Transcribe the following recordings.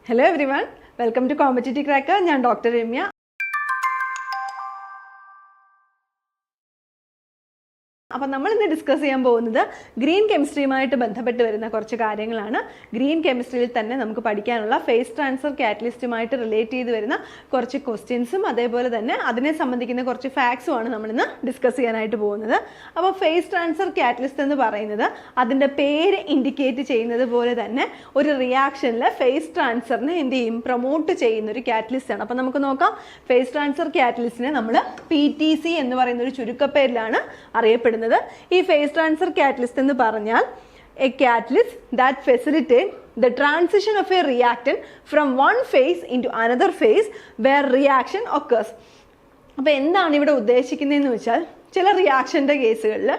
Hello everyone, welcome to Competitive Cracker. I am Dr. Ramya. അപ്പോൾ നമ്മൾ ഇന്ന് discuss ചെയ്യാൻ പോകുന്നത് ഗ്രീൻ കെമിസ്ട്രിയുമായിട്ട് ബന്ധപ്പെട്ട് വരുന്ന കുറച്ച് കാര്യങ്ങളാണ്. ഗ്രീൻ കെമിസ്ട്രിയിൽ തന്നെ നമുക്ക് പഠിക്കാനുള്ള ഫേസ് ട്രാൻസ്ഫർ കാറ്റലിസ്റ്റുമായിട്ട് റിലേറ്റ് ചെയ്ത് വരുന്ന കുറച്ച് ക്വസ്റ്റ്യൻസും അതേപോലെ തന്നെ അതിനെ സംബന്ധിക്കുന്ന കുറച്ച് ഫാക്ട്സുമാണ് നമ്മളിന്ന് ഡിസ്കസ് ചെയ്യാനായിട്ട് പോകുന്നത്. അപ്പോൾ ഫേസ് ട്രാൻസ്ഫർ കാറ്റലിസ്റ്റ് എന്ന് പറയുന്നത് അതിൻ്റെ പേര് ഇൻഡിക്കേറ്റ് ചെയ്യുന്നത് പോലെ തന്നെ ഒരു റിയാക്ഷനിൽ ഫേസ് ട്രാൻസ്ഫറിനെ എന്ത് ചെയ്യും, പ്രൊമോട്ട് ചെയ്യുന്ന ഒരു കാറ്റലിസ്റ്റ് ആണ്. അപ്പോൾ നമുക്ക് നോക്കാം. ഫേസ് ട്രാൻസ്ഫർ കാറ്റലിസ്റ്റിനെ നമ്മൾ PTC എന്ന് പറയുന്ന ഒരു ചുരുക്കപ്പേരിലാണ് അറിയപ്പെടുന്നത്. ഈ ഫേസ് ട്രാൻസ്ഫർ കാറ്റലിസ്റ്റ് എന്ന് പറഞ്ഞാൽ a catalyst that facilitates the transition of a reactant from one phase into another phase where reaction occurs. അപ്പോൾ എന്താണ് ഇവിടെ ഉദ്ദേശിക്കുന്നതെന്ന് വെച്ചാൽ, ചില റിയാക്ഷൻ്റെ കേസുകളിൽ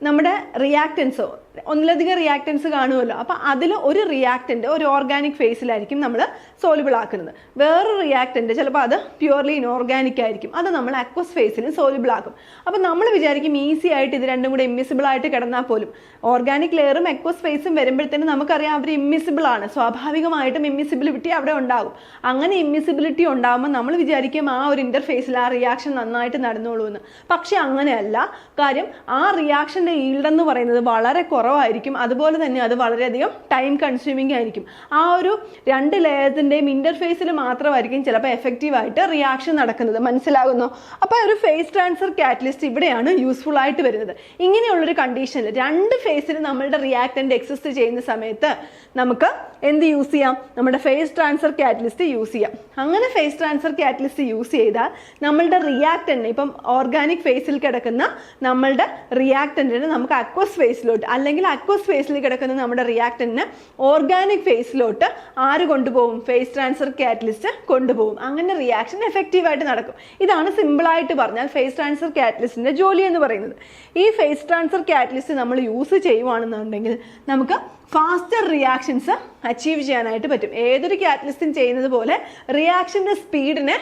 നമ്മുടെ റിയാക്റ്റൻസോ ഒന്നിലധികം റിയാക്റ്റൻസ് കാണുമല്ലോ. അപ്പോൾ അതിൽ ഒരു റിയാക്റ്റൻ്റ് ഒരു ഓർഗാനിക് ഫേസിലായിരിക്കും നമ്മൾ സോലുബിൾ ആക്കുന്നത്. വേറൊരു റിയാക്റ്റൻ്റ് ചിലപ്പോൾ അത് പ്യുവർലി ഇനോർഗാനിക് ആയിരിക്കും, അത് നമ്മൾ അക്വസ് ഫേസിൽ സോലുബിൾ ആക്കും. അപ്പോൾ നമ്മൾ വിചാരിക്കും ഈസി ആയിട്ട് ഇത് രണ്ടും കൂടെ ഇമ്മിസിബിൾ ആയിട്ട് കിടന്നാൽ പോലും ഓർഗാനിക് ലെയറും അക്വസ് ഫേസും വരുമ്പോഴത്തേനും നമുക്കറിയാം അവർ ഇമ്മിസിബിൾ ആണ്. സ്വാഭാവികമായിട്ടും ഇമ്മിസിബിലിറ്റി അവിടെ ഉണ്ടാകും. അങ്ങനെ ഇമ്മിസിബിലിറ്റി ഉണ്ടാകുമ്പോൾ നമ്മൾ വിചാരിക്കും ആ ഒരു ഇൻ്റർഫേസിൽ ആ റിയാക്ഷൻ നന്നായിട്ട് നടന്നോളൂ എന്ന്. പക്ഷെ അങ്ങനെയല്ല. കാര്യം ആ റിയാക്ഷൻ്റെ ഈൽഡ് എന്ന് പറയുന്നത് വളരെ കുറവായിരിക്കും. അതുപോലെ തന്നെ അത് വളരെയധികം ടൈം കൺസ്യൂമിംഗ് ആയിരിക്കും. ആ ഒരു രണ്ട് ലെയർസിൻ്റെയും ഇൻ്റർഫേസിൽ മാത്രമായിരിക്കും ചിലപ്പോൾ എഫക്റ്റീവായിട്ട് റിയാക്ഷൻ നടക്കുന്നത്. മനസ്സിലാകുന്നോ? അപ്പോൾ ഒരു ഫേസ് ട്രാൻസ്ഫർ കാറ്റലിസ്റ്റ് ഇവിടെയാണ് യൂസ്ഫുൾ ആയിട്ട് വരുന്നത്. ഇങ്ങനെയുള്ളൊരു കണ്ടീഷനിൽ രണ്ട് ഫേസിൽ നമ്മളുടെ റിയാക്റ്റൻ്റ് എക്സിസ്റ്റ് ചെയ്യുന്ന സമയത്ത് നമുക്ക് എന്ത് യൂസ് ചെയ്യാം? നമ്മുടെ ഫേസ് ട്രാൻസ്ഫർ കാറ്റലിസ്റ്റ് യൂസ് ചെയ്യാം. അങ്ങനെ ഫേസ് ട്രാൻസ്ഫർ കാറ്റലിസ്റ്റ് യൂസ് ചെയ്താൽ നമ്മളുടെ റിയാക്റ്റൻ്റ്, ഇപ്പം ഓർഗാനിക് ഫേസിൽ കിടക്കുന്ന നമ്മളുടെ റിയാക്റ്റൻറ്റിന് നമുക്ക് അക്വസ് ഫേസിലോട്ട്, അല്ലെങ്കിൽ അക്വസ് ഫേസിൽ കിടക്കുന്ന നമ്മുടെ റിയാക്റ്റൻറ്റിന് ഓർഗാനിക് ഫേസിലോട്ട് ആര് കൊണ്ടുപോകും? ഫേസ് ട്രാൻസ്ഫർ കാറ്റലിസ്റ്റ് കൊണ്ടുപോകും. അങ്ങനെ റിയാക്ഷൻ എഫക്റ്റീവായിട്ട് നടക്കും. ഇതാണ് സിമ്പിളായിട്ട് പറഞ്ഞാൽ ഫേസ് ട്രാൻസ്ഫർ കാറ്റലിസ്റ്റിൻ്റെ ജോലി എന്ന് പറയുന്നത്. ഈ ഫേസ് ട്രാൻസ്ഫർ കാറ്റലിസ്റ്റ് നമ്മൾ യൂസ് ചെയ്യുവാണെന്നുണ്ടെങ്കിൽ നമുക്ക് ഫാസ്റ്റർ റിയാക്ഷൻസ് അച്ചീവ് ചെയ്യാനായിട്ട് പറ്റും. ഏതൊരു കാറ്റലിസ്റ്റും ചെയ്യുന്നത് പോലെ റിയാക്ഷൻ്റെ സ്പീഡിനെ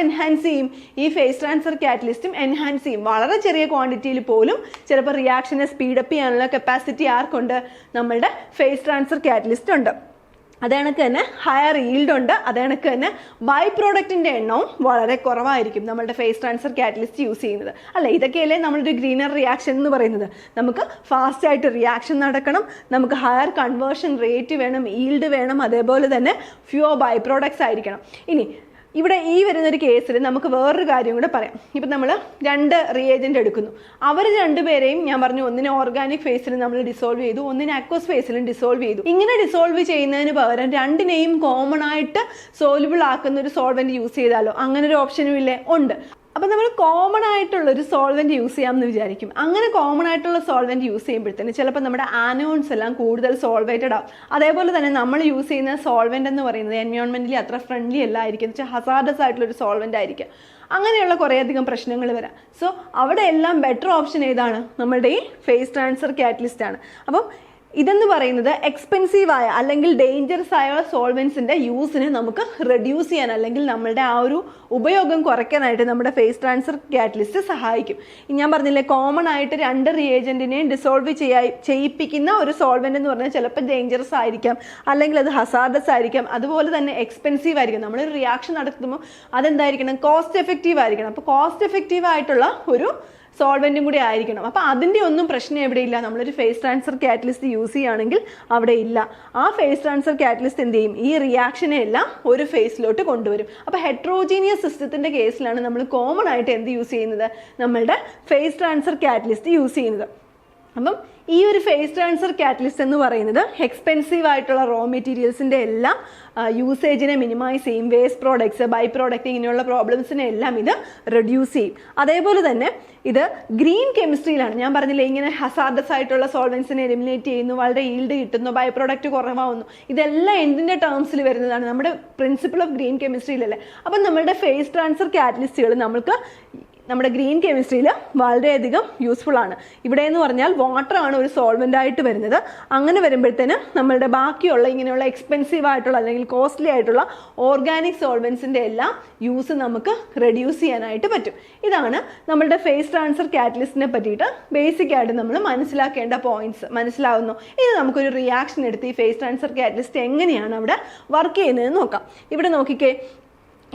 എൻഹാൻസ് ചെയ്യും? ഈ ഫേസ് ട്രാൻസ്ഫർ കാറ്റലിസ്റ്റും എൻഹാൻസ് ചെയ്യും. വളരെ ചെറിയ ക്വാണ്ടിറ്റിയിൽ പോലും ചിലപ്പോൾ റിയാക്ഷനെ സ്പീഡപ്പ് ചെയ്യാനുള്ള കപ്പാസിറ്റി ആർക്കുണ്ട്? നമ്മളുടെ ഫേസ് ട്രാൻസ്ഫർ കാറ്റലിസ്റ്റ് ഉണ്ട്. അതേണക്ക് തന്നെ ഹയർ ഈൽഡ് ഉണ്ട്. അതേണക്ക് തന്നെ ബൈ പ്രോഡക്റ്റിൻ്റെ എണ്ണവും വളരെ കുറവായിരിക്കും നമ്മളുടെ ഫേസ് ട്രാൻസ്ഫർ കാറ്റലിസ്റ്റ് യൂസ് ചെയ്യുന്നത്. അല്ല, ഇതൊക്കെയല്ലേ നമ്മളൊരു ഗ്രീനർ റിയാക്ഷൻ എന്ന് പറയുന്നത്. നമുക്ക് ഫാസ്റ്റായിട്ട് റിയാക്ഷൻ നടക്കണം, നമുക്ക് ഹയർ കൺവേർഷൻ റേറ്റ് വേണം, ഈൽഡ് വേണം, അതേപോലെ തന്നെ ഫ്യൂർ ബൈ പ്രോഡക്ട്സ് ആയിരിക്കണം. ഇനി ഇവിടെ ഈ വരുന്നൊരു കേസിൽ നമുക്ക് വേറൊരു കാര്യം കൂടെ പറയാം. ഇപ്പം നമ്മൾ രണ്ട് റിയേജൻ്റ് എടുക്കുന്നു. അവർ രണ്ടുപേരെയും ഞാൻ പറഞ്ഞു, ഒന്നിനെ ഓർഗാനിക് ഫേസിൽ നമ്മൾ ഡിസോൾവ് ചെയ്തു, ഒന്നിനെ അക്വസ് ഫേസിലും ഡിസോൾവ് ചെയ്തു. ഇങ്ങനെ ഡിസോൾവ് ചെയ്യുന്നതിന് പകരം രണ്ടിനെയും കോമൺ ആയിട്ട് സോലുബിൾ ആക്കുന്ന ഒരു സോൾവെന്റ് യൂസ് ചെയ്താലോ? അങ്ങനെ ഒരു ഓപ്ഷനും ഇല്ലേ? ഉണ്ട്. അപ്പം നമ്മൾ കോമൺ ആയിട്ടുള്ള ഒരു സോൾവെന്റ് യൂസ് ചെയ്യാമെന്ന് വിചാരിക്കും. അങ്ങനെ കോമൺ ആയിട്ടുള്ള സോൾവെന്റ് യൂസ് ചെയ്യുമ്പോഴത്തേന് ചിലപ്പോൾ നമ്മുടെ ആനോൺസ് എല്ലാം കൂടുതൽ സോൾവേറ്റഡ് ആവും. അതേപോലെ തന്നെ നമ്മൾ യൂസ് ചെയ്യുന്ന സോൾവെന്റ് എന്ന് പറയുന്നത് എൻവയോൺമെന്റലി അത്ര ഫ്രണ്ട്ലി അല്ലായിരിക്കും, എന്ന് വെച്ചാൽ ഹസാർഡസ് ആയിട്ടുള്ള ഒരു സോൾവെന്റ് ആയിരിക്കും. അങ്ങനെയുള്ള കുറേയധികം പ്രശ്നങ്ങൾ വരാം. സോ അവിടെ എല്ലാം ബെറ്റർ ഓപ്ഷൻ ഏതാണ്? നമ്മളുടെ ഈ ഫേസ് ട്രാൻസ്ഫർ കാറ്റലിസ്റ്റ് ആണ്. അപ്പം ഇതെന്ന് പറയുന്നത് എക്സ്പെൻസീവായ അല്ലെങ്കിൽ ഡേഞ്ചറസ് ആയ സോൾവെൻസിൻ്റെ യൂസിനെ നമുക്ക് റെഡ്യൂസ് ചെയ്യാൻ, അല്ലെങ്കിൽ നമ്മളുടെ ആ ഒരു ഉപയോഗം കുറയ്ക്കാനായിട്ട് നമ്മുടെ ഫേസ് ട്രാൻസ്ഫർ കാറ്റലിസ്റ്റ് സഹായിക്കും. ഞാൻ പറഞ്ഞില്ലേ, കോമൺ ആയിട്ട് രണ്ട് റിയേജൻറ്റിനെയും ഡിസോൾവ് ചെയ്യിപ്പിക്കുന്ന ഒരു സോൾവെൻ്റ് എന്ന് പറഞ്ഞാൽ ചിലപ്പോൾ ഡേഞ്ചറസ് ആയിരിക്കാം, അല്ലെങ്കിൽ അത് ഹസാർഡസ് ആയിരിക്കാം, അതുപോലെ തന്നെ എക്സ്പെൻസീവ് ആയിരിക്കും. നമ്മളൊരു റിയാക്ഷൻ നടത്തുമ്പോൾ അതെന്തായിരിക്കണം? കോസ്റ്റ് എഫക്റ്റീവ് ആയിരിക്കണം. അപ്പോൾ കോസ്റ്റ് എഫക്റ്റീവ് ആയിട്ടുള്ള ഒരു സോൾവെൻറ്റും കൂടി ആയിരിക്കണം. അപ്പോൾ അതിൻ്റെ ഒന്നും പ്രശ്നം എവിടെയില്ല. നമ്മളൊരു ഫേസ് ട്രാൻസ്ഫർ കാറ്റലിസ്റ്റ് യൂസ് ചെയ്യുകയാണെങ്കിൽ അവിടെ ഇല്ല. ആ ഫേസ് ട്രാൻസ്ഫർ കാറ്റലിസ്റ്റ് എന്ത് ചെയ്യും? ഈ റിയാക്ഷനെ എല്ലാം ഒരു ഫേസിലോട്ട് കൊണ്ടുവരും. അപ്പോൾ ഹെട്രോജീനിയസ് സിസ്റ്റത്തിൻ്റെ കേസിലാണ് നമ്മൾ കോമൺ ആയിട്ട് എന്ത് യൂസ് ചെയ്യുന്നത്? നമ്മളുടെ ഫേസ് ട്രാൻസ്ഫർ കാറ്റലിസ്റ്റ് യൂസ് ചെയ്യുന്നത്. അപ്പം ഈ ഒരു ഫേസ് ട്രാൻസ്ഫർ കാറ്റലിസ്റ്റ് എന്ന് പറയുന്നത് എക്സ്പെൻസീവ് ആയിട്ടുള്ള റോ മെറ്റീരിയൽസിൻ്റെ എല്ലാം യൂസേജിനെ മിനിമൈസ് ചെയ്യും. വേസ്റ്റ് പ്രോഡക്ട്സ്, ബൈ പ്രോഡക്റ്റ്, ഇങ്ങനെയുള്ള പ്രോബ്ലംസിനെ എല്ലാം ഇത് റെഡ്യൂസ് ചെയ്യും. അതേപോലെ തന്നെ ഇത് ഗ്രീൻ കെമിസ്ട്രിയിലാണ്. ഞാൻ പറഞ്ഞില്ലേ, ഇങ്ങനെ ഹസാർഡസ് ആയിട്ടുള്ള സോൾവെൻസിനെ എലിമിനേറ്റ് ചെയ്യുന്നു, വളരെ ഈൽഡ് കിട്ടുന്നു, ബൈ പ്രോഡക്റ്റ് കുറവാകുന്നു. ഇതെല്ലാം എന്തിൻ്റെ ടേംസിൽ വരുന്നതാണ്? നമ്മുടെ പ്രിൻസിപ്പിൾ ഓഫ് ഗ്രീൻ കെമിസ്ട്രിയിലല്ലേ. അപ്പം നമ്മളുടെ ഫേസ് ട്രാൻസ്ഫർ കാറ്റലിസ്റ്റുകൾ നമുക്ക് നമ്മുടെ ഗ്രീൻ കെമിസ്ട്രിയിൽ വളരെയധികം യൂസ്ഫുൾ ആണ്. ഇവിടെ എന്ന് പറഞ്ഞാൽ വാട്ടർ ആണ് ഒരു സോൾവെൻ്റ് ആയിട്ട് വരുന്നത്. അങ്ങനെ വരുമ്പോഴത്തേനും നമ്മളുടെ ബാക്കിയുള്ള ഇങ്ങനെയുള്ള എക്സ്പെൻസീവ് ആയിട്ടുള്ള അല്ലെങ്കിൽ കോസ്റ്റ്ലി ആയിട്ടുള്ള ഓർഗാനിക് സോൾവെൻസിൻ്റെ എല്ലാം യൂസ് നമുക്ക് റെഡ്യൂസ് ചെയ്യാനായിട്ട് പറ്റും. ഇതാണ് നമ്മളുടെ ഫേസ് ട്രാൻസ്ഫർ കാറ്റലിസ്റ്റിനെ പറ്റിയിട്ട് ബേസിക് ആയിട്ട് നമ്മൾ മനസ്സിലാക്കേണ്ട പോയിന്റ്സ്. മനസ്സിലാവുന്നു? ഇനി നമുക്കൊരു റിയാക്ഷൻ എടുത്ത് ഈ ഫേസ് ട്രാൻസ്ഫർ കാറ്റലിസ്റ്റ് എങ്ങനെയാണ് അവിടെ വർക്ക് ചെയ്യുന്നതെന്ന് നോക്കാം. ഇവിടെ നോക്കിക്കേ,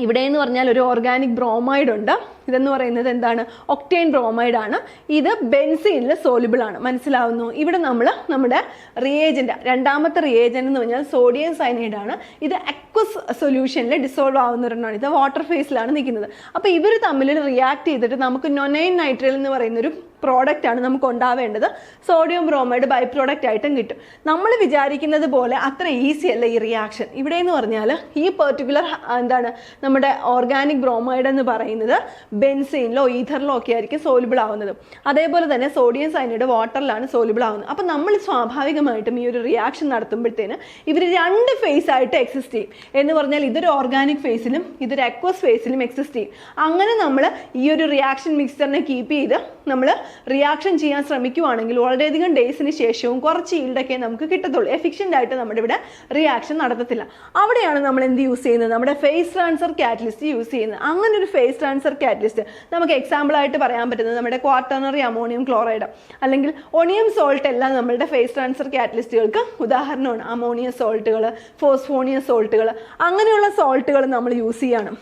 ഇവിടെ എന്ന് പറഞ്ഞാൽ ഒരു ഓർഗാനിക് ബ്രോമൈഡ് ഉണ്ട്. ഇതെന്ന് പറയുന്നത് എന്താണ്? ഒക്ടേൻ ബ്രോമൈഡ് ആണ്. ഇത് ബെൻസീനിൽ സോലിബിൾ ആണ്. മനസ്സിലാവുന്നു? ഇവിടെ നമ്മൾ നമ്മുടെ റിയേജന്റ്, രണ്ടാമത്തെ റിയേജന്റ് എന്ന് പറഞ്ഞാൽ സോഡിയം സയനൈഡ് ആണ്. ഇത് അക്വസ് സൊല്യൂഷനിൽ ഡിസോൾവ് ആവുന്ന ഒരെണ്ണമാണ്. ഇത് വാട്ടർ ഫേസിലാണ് നിൽക്കുന്നത്. അപ്പോൾ ഇവർ തമ്മിൽ റിയാക്ട് ചെയ്തിട്ട് നമുക്ക് നൊനൈൻ നൈട്രൈൽ എന്ന് പറയുന്നൊരു പ്രോഡക്റ്റ് ആണ് നമുക്ക് ഉണ്ടാവേണ്ടത്. സോഡിയം ബ്രോമൈഡ് ബൈ പ്രോഡക്റ്റ് ആയിട്ടും കിട്ടും. നമ്മൾ വിചാരിക്കുന്നത് പോലെ അത്ര ഈസി അല്ല ഈ റിയാക്ഷൻ. ഇവിടെ എന്ന് പറഞ്ഞാൽ ഈ പെർട്ടിക്കുലർ എന്താണ് നമ്മുടെ ഓർഗാനിക് ബ്രോമൈഡ് എന്ന് പറയുന്നത് ബെൻസീനിലോ ഈഥറിലോ ഒക്കെ ആയിരിക്കും സോലിബിൾ ആവുന്നത്. അതേപോലെ തന്നെ സോഡിയം സയനൈഡ് വാട്ടറിലാണ് സോലിബിൾ ആവുന്നത്. അപ്പം നമ്മൾ സ്വാഭാവികമായിട്ടും ഈ ഒരു റിയാക്ഷൻ നടത്തുമ്പോഴത്തേന് ഇവർ രണ്ട് ഫേസ് ആയിട്ട് എക്സിസ്റ്റ് ചെയ്യും. എന്ന് പറഞ്ഞാൽ ഇതൊരു ഓർഗാനിക് ഫേസിലും ഇതൊരു അക്വസ് ഫേസിലും എക്സിസ്റ്റ് ചെയ്യും. അങ്ങനെ നമ്മൾ ഈ ഒരു റിയാക്ഷൻ മിക്സ്ചറിനെ കീപ്പ് ചെയ്ത് നമ്മൾ റിയാക്ഷൻ ചെയ്യാൻ ശ്രമിക്കുവാണെങ്കിൽ വളരെയധികം ഡേയ്സിന് ശേഷവും കുറച്ച് ഈൽഡൊക്കെ നമുക്ക് കിട്ടത്തുള്ളൂ. എഫിഷ്യൻ്റ് ആയിട്ട് നമ്മുടെ ഇവിടെ റിയാക്ഷൻ നടത്തത്തില്ല. അവിടെയാണ് നമ്മൾ എന്ത് യൂസ് ചെയ്യുന്നത്? നമ്മുടെ ഫേസ് ട്രാൻസ്ഫർ കാറ്റലിസ്റ്റ് യൂസ് ചെയ്യുന്നത്. അങ്ങനെ ഒരു ഫേസ് ട്രാൻസ്ഫർ കാറ്റലിസ്റ്റ് നമുക്ക് എക്സാമ്പിൾ ആയിട്ട് പറയാൻ പറ്റുന്നത് നമ്മുടെ ക്വാട്ടർണറി അമോണിയം ക്ലോറൈഡ് അല്ലെങ്കിൽ ഒണിയം സോൾട്ട് എല്ലാം നമ്മളുടെ ഫേസ് ട്രാൻസ്ഫർ കാറ്റലിസ്റ്റുകൾക്ക് ഉദാഹരണമാണ്. അമോണിയം സോൾട്ടുകൾ, ഫോസ്ഫോണിയം സോൾട്ടുകൾ, അങ്ങനെയുള്ള സോൾട്ടുകൾ നമ്മൾ യൂസ് ചെയ്യണം.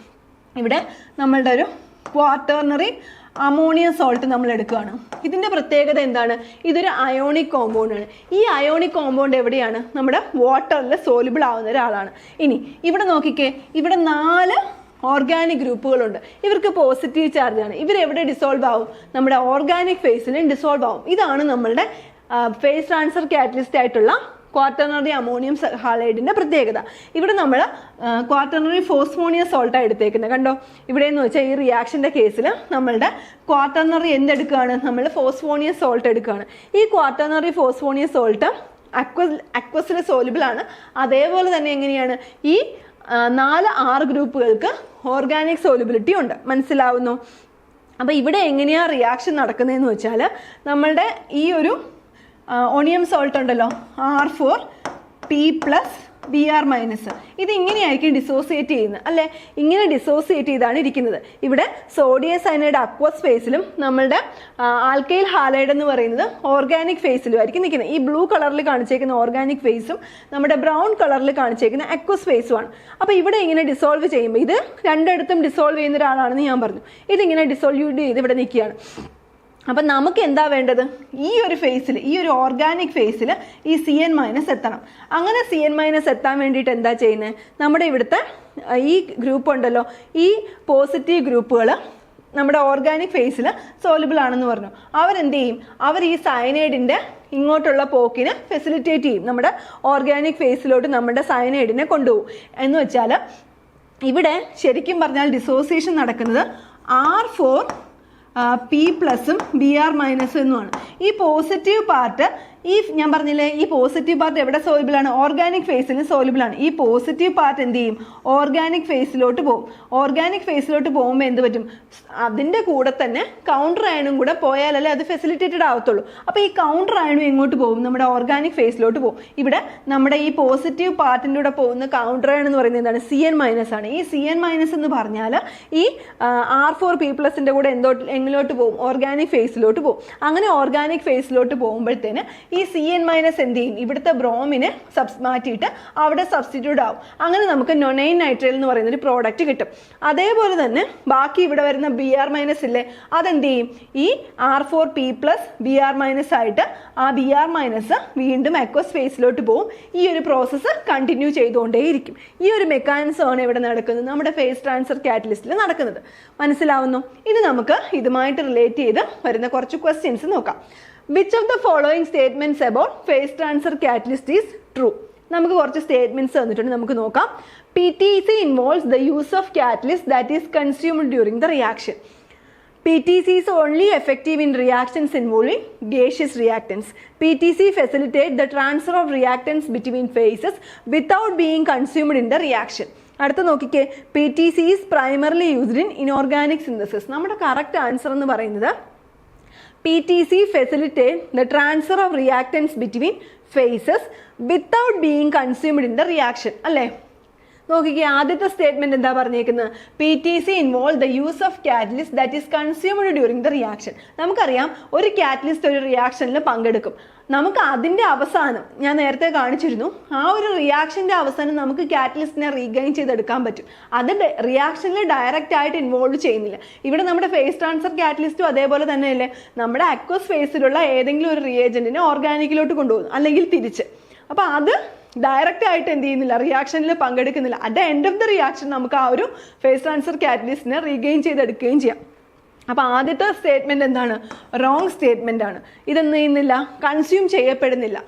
ഇവിടെ നമ്മളുടെ ഒരു ക്വാട്ടർണറി അമോണിയം സോൾട്ട് നമ്മൾ എടുക്കുകയാണ്. ഇതിൻ്റെ പ്രത്യേകത എന്താണ്? ഇതൊരു അയോണിക് കോമ്പൗണ്ട് ആണ്. ഈ അയോണിക് കോമ്പൗണ്ട് എവിടെയാണ്? നമ്മുടെ വാട്ടറിൽ സോലിബിൾ ആവുന്ന ഒരാളാണ്. ഇനി ഇവിടെ നോക്കിക്കേ, ഇവിടെ 4 ഓർഗാനിക് ഗ്രൂപ്പുകളുണ്ട്. ഇവർക്ക് പോസിറ്റീവ് ചാർജ് ആണ്. ഇവരെവിടെ ഡിസോൾവ് ആവും? നമ്മുടെ ഓർഗാനിക് ഫേസിലും ഡിസോൾവ് ആവും. ഇതാണ് നമ്മളുടെ ഫേസ് ട്രാൻസ്ഫർ കാറ്റലിസ്റ്റ് ആയിട്ടുള്ള ക്വാട്ടർണറി അമോണിയം ഹാലൈഡിൻ്റെ പ്രത്യേകത. ഇവിടെ നമ്മൾ ക്വാട്ടർണറി ഫോസ്ഫോണിയം സോൾട്ടാണ് എടുത്തേക്കുന്നത്. കണ്ടോ, ഇവിടെ എന്ന് വെച്ചാൽ ഈ റിയാക്ഷൻ്റെ കേസിൽ നമ്മളുടെ ക്വാട്ടർണറി എന്തെടുക്കുകയാണ്? നമ്മൾ ഫോസ്ഫോണിയം സോൾട്ട് എടുക്കുകയാണ്. ഈ ക്വാട്ടർണറി ഫോസ്ഫോണിയം സോൾട്ട് അക്വസിൽ സോലിബിൾ ആണ്. അതേപോലെ തന്നെ എങ്ങനെയാണ്? ഈ 4-6 ഗ്രൂപ്പുകൾക്ക് ഓർഗാനിക് സോലിബിലിറ്റി ഉണ്ട്. മനസ്സിലാവുന്നു? അപ്പോൾ ഇവിടെ എങ്ങനെയാണ് റിയാക്ഷൻ നടക്കുന്നതെന്ന് വെച്ചാൽ നമ്മളുടെ ഈ ഒരു ഒണിയം സോൾട്ട് ഉണ്ടല്ലോ, R4P+ Br-, ഇത് ഇങ്ങനെയായിരിക്കും ഡിസോസിയേറ്റ് ചെയ്യുന്നത് അല്ലേ? ഇങ്ങനെ ഡിസോസിയേറ്റ് ചെയ്താണ് ഇരിക്കുന്നത്. ഇവിടെ സോഡിയം സയനൈഡ് അക്വസ് ഫേസിലും നമ്മളുടെ ആൽക്കൈൽ ഹാലൈഡ് എന്ന് പറയുന്നത് ഓർഗാനിക് ഫേസിലും ആയിരിക്കും നിൽക്കുന്നത്. ഈ ബ്ലൂ കളറിൽ കാണിച്ചേക്കുന്ന ഓർഗാനിക് ഫേസും നമ്മുടെ ബ്രൗൺ കളറിൽ കാണിച്ചേക്കുന്ന അക്വസ് ഫേസുമാണ്. അപ്പോൾ ഇവിടെ ഇങ്ങനെ ഡിസോൾവ് ചെയ്യുമ്പോൾ ഇത് രണ്ടിടത്തും ഡിസോൾവ് ചെയ്യുന്ന ഒരാളാണെന്ന് ഞാൻ പറഞ്ഞു. ഇതിങ്ങനെ ഡിസോൾവ് ചെയ്ത് ഇവിടെ നിൽക്കുകയാണ്. അപ്പം നമുക്ക് എന്താ വേണ്ടത്? ഈ ഒരു ഫേസിൽ, ഈ ഒരു ഓർഗാനിക് ഫേസിൽ ഈ CN- എത്തണം. അങ്ങനെ CN- എത്താൻ വേണ്ടിയിട്ട് എന്താ ചെയ്യുന്നത്? നമ്മുടെ ഇവിടുത്തെ ഈ ഗ്രൂപ്പ് ഉണ്ടല്ലോ, ഈ പോസിറ്റീവ് ഗ്രൂപ്പുകൾ നമ്മുടെ ഓർഗാനിക് ഫേസിൽ സോലിബിൾ ആണെന്ന് പറഞ്ഞു. അവരെന്ത് ചെയ്യും? അവർ ഈ സയനൈഡിൻ്റെ ഇങ്ങോട്ടുള്ള പോക്കിന് ഫെസിലിറ്റേറ്റ് ചെയ്യും. നമ്മുടെ ഓർഗാനിക് ഫേസിലോട്ട് നമ്മുടെ സയനൈഡിനെ കൊണ്ടുപോകും. എന്ന് വെച്ചാൽ ഇവിടെ ശരിക്കും പറഞ്ഞാൽ ഡിസോസിയേഷൻ നടക്കുന്നത് R4P+ Br- എന്നുമാണ്. ഈ പോസിറ്റീവ് പാർട്ട്, ഈ ഞാൻ പറഞ്ഞില്ലേ, ഈ പോസിറ്റീവ് പാർട്ട് എവിടെ സോലിബിൾ ആണ്? ഓർഗാനിക് ഫേസിൽ സോലിബിൾ ആണ്. ഈ പോസിറ്റീവ് പാർട്ട് എന്ത് ചെയ്യും? ഓർഗാനിക് ഫേസിലോട്ട് പോകും. ഓർഗാനിക് ഫേസിലോട്ട് പോകുമ്പോൾ എന്ത് പറ്റും? അതിൻ്റെ കൂടെ തന്നെ കൗണ്ടർ അയണും കൂടെ പോയാലല്ലേ അത് ഫെസിലിറ്റേറ്റഡ് ആവത്തുള്ളൂ. അപ്പോൾ ഈ കൗണ്ടർ അയണും എങ്ങോട്ട് പോകും? നമ്മുടെ ഓർഗാനിക് ഫേസിലോട്ട് പോകും. ഇവിടെ നമ്മുടെ ഈ പോസിറ്റീവ് പാർട്ടിൻ്റെ കൂടെ പോകുന്ന കൗണ്ടർ അയൺ എന്ന് പറയുന്നത് എന്താണ്? CN- ആണ്. ഈ CN- എന്ന് പറഞ്ഞാൽ ഈ R4P+ൻ്റെ കൂടെ എങ്ങോട്ട് പോകും? ഓർഗാനിക് ഫേസിലോട്ട് പോകും. അങ്ങനെ ഓർഗാനിക് ഫേസിലോട്ട് പോകുമ്പോഴത്തേന് ഈ CN- എന്ത് ചെയ്യും? ഇവിടുത്തെ ബ്രോമിനെ മാറ്റിയിട്ട് അവിടെ സബ്സ്റ്റിറ്റ്യൂട്ട് ആവും. അങ്ങനെ നമുക്ക് നൊനൈൻ നൈട്രൈൽ എന്ന് പറയുന്ന ഒരു പ്രോഡക്റ്റ് കിട്ടും. അതേപോലെ തന്നെ ബാക്കി ഇവിടെ വരുന്ന Br- ഇല്ലേ, അതെന്ത് ചെയ്യും? ഈ R4P+ Br- ആയിട്ട് ആ Br- വീണ്ടും അക്വസ് ഫേസിലോട്ട് പോകും. ഈ ഒരു പ്രോസസ്സ് കണ്ടിന്യൂ ചെയ്തുകൊണ്ടേയിരിക്കും. ഈ ഒരു മെക്കാനിസമാണ് ഇവിടെ നടക്കുന്നത്, നമ്മുടെ ഫേസ് ട്രാൻസ്ഫർ കാറ്റലിസ്റ്റിൽ നടക്കുന്നത്. മനസ്സിലാവുന്നു? ഇനി നമുക്ക് ഇതുമായിട്ട് റിലേറ്റ് ചെയ്ത് വരുന്ന കുറച്ച് ക്വസ്റ്റ്യൻസ് നോക്കാം. Which of the following statements about phase transfer catalyst is true? നമുക്ക് കുറച്ച് സ്റ്റേറ്റ്മെന്റ്സ് തന്നിട്ടുണ്ട്, നമുക്ക് നോക്കാം. PTC involves the use of catalyst that is consumed during the reaction. PTC is only effective in reactions involving gaseous reactants. PTC facilitates the transfer of reactants between phases without being consumed in the reaction. അടുത്ത നോക്കിക്കേ, PTC is primarily used in inorganic synthesis. നമ്മുടെ correct answer എന്ന് പറയുന്നത് PTC facilitate the transfer of reactants between phases without being consumed in the reaction. അല്ലേ? നോക്കിക്കേ, ആദ്യത്തെ statement എന്താ പറഞ്ഞേക്കുന്നത്? PTC involve the use of catalyst that is consumed during the reaction. നമുക്കറിയാം ഒരു കാറ്റലിസ്റ്റ് ഒരു റിയാക്ഷനിൽ പങ്കെടുക്കും. നമുക്ക് അതിന്റെ അവസാനം ഞാൻ നേരത്തെ കാണിച്ചിരുന്നു, ആ ഒരു റിയാക്ഷന്റെ അവസാനം നമുക്ക് കാറ്റലിസ്റ്റിനെ റീഗെയിൻ ചെയ്തെടുക്കാൻ പറ്റും. അത് റിയാക്ഷനിൽ ഡയറക്റ്റ് ആയിട്ട് ഇൻവോൾവ് ചെയ്യുന്നില്ല. ഇവിടെ നമ്മുടെ ഫേസ് ട്രാൻസ്ഫർ കാറ്റലിസ്റ്റും അതേപോലെ തന്നെയല്ലേ, നമ്മുടെ അക്വസ് ഫേസിലുള്ള ഏതെങ്കിലും ഒരു റിയേജന്റിനെ ഓർഗാനിക്കിലോട്ട് കൊണ്ടുപോകുന്നു, അല്ലെങ്കിൽ തിരിച്ച്. അപ്പൊ അത് ഡയറക്റ്റ് ആയിട്ട് എന്ത് ചെയ്യുന്നില്ല, റിയാക്ഷനിൽ പങ്കെടുക്കുന്നില്ല. At the end of the reaction നമുക്ക് ആ ഒരു ഫേസ് ട്രാൻസ്ഫർ കാറ്റലിസ്റ്റിനെ റീഗെയിൻ ചെയ്തെടുക്കുകയും ചെയ്യാം. അപ്പൊ ആദ്യത്തെ സ്റ്റേറ്റ്മെന്റ് എന്താണ്? റോങ് സ്റ്റേറ്റ്മെന്റ് ആണ്. ഇതെന്ത് ചെയ്യുന്നില്ല, കൺസ്യൂം ചെയ്യപ്പെടുന്നില്ല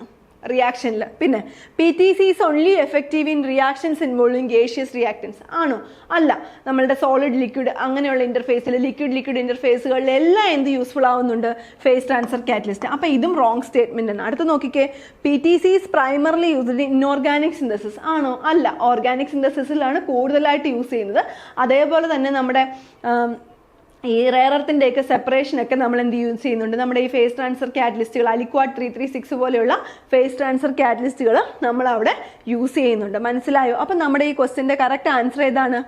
റിയാക്ഷനിൽ. പിന്നെ PTC is only effective in reactions involving gaseous reactance ആണോ? അല്ല. നമ്മളുടെ സോളിഡ് ലിക്വിഡ് അങ്ങനെയുള്ള ഇന്റർഫേസിൽ, ലിക്വിഡ് ഇന്റർഫേസുകളിൽ എല്ലാം എന്ത് യൂസ്ഫുൾ ആവുന്നുണ്ട്? Face transfer catalyst. അപ്പൊ ഇതും റോങ് സ്റ്റേറ്റ്മെന്റ് ആണ്. അടുത്ത് നോക്കിക്കേ, PTC is primarily used in inorganic synthesis ആണോ? അല്ല. ഓർഗാനിക് സിന്തസിസിലാണ് കൂടുതലായിട്ട് യൂസ് ചെയ്യുന്നത്. അതേപോലെ തന്നെ നമ്മുടെ ഈ റെയർ എർത്തിൻ്റെയൊക്കെ സെപ്പറേഷനൊക്കെ നമ്മൾ എന്ത് യൂസ് ചെയ്യുന്നുണ്ട്? നമ്മുടെ ഈ ഫേസ് ട്രാൻസ്ഫർ കാറ്റലിസ്റ്റുകൾ, അലിക്വാഡ് 336 പോലെയുള്ള ഫേസ് ട്രാൻസ്ഫർ കാറ്റലിസ്റ്റുകൾ നമ്മൾ അവിടെ യൂസ് ചെയ്യുന്നുണ്ട്. മനസ്സിലായോ? അപ്പം നമ്മുടെ ഈ ക്വസ്റ്റ്യൻ്റെ കറക്റ്റ് ആൻസർ ഏതാണ്?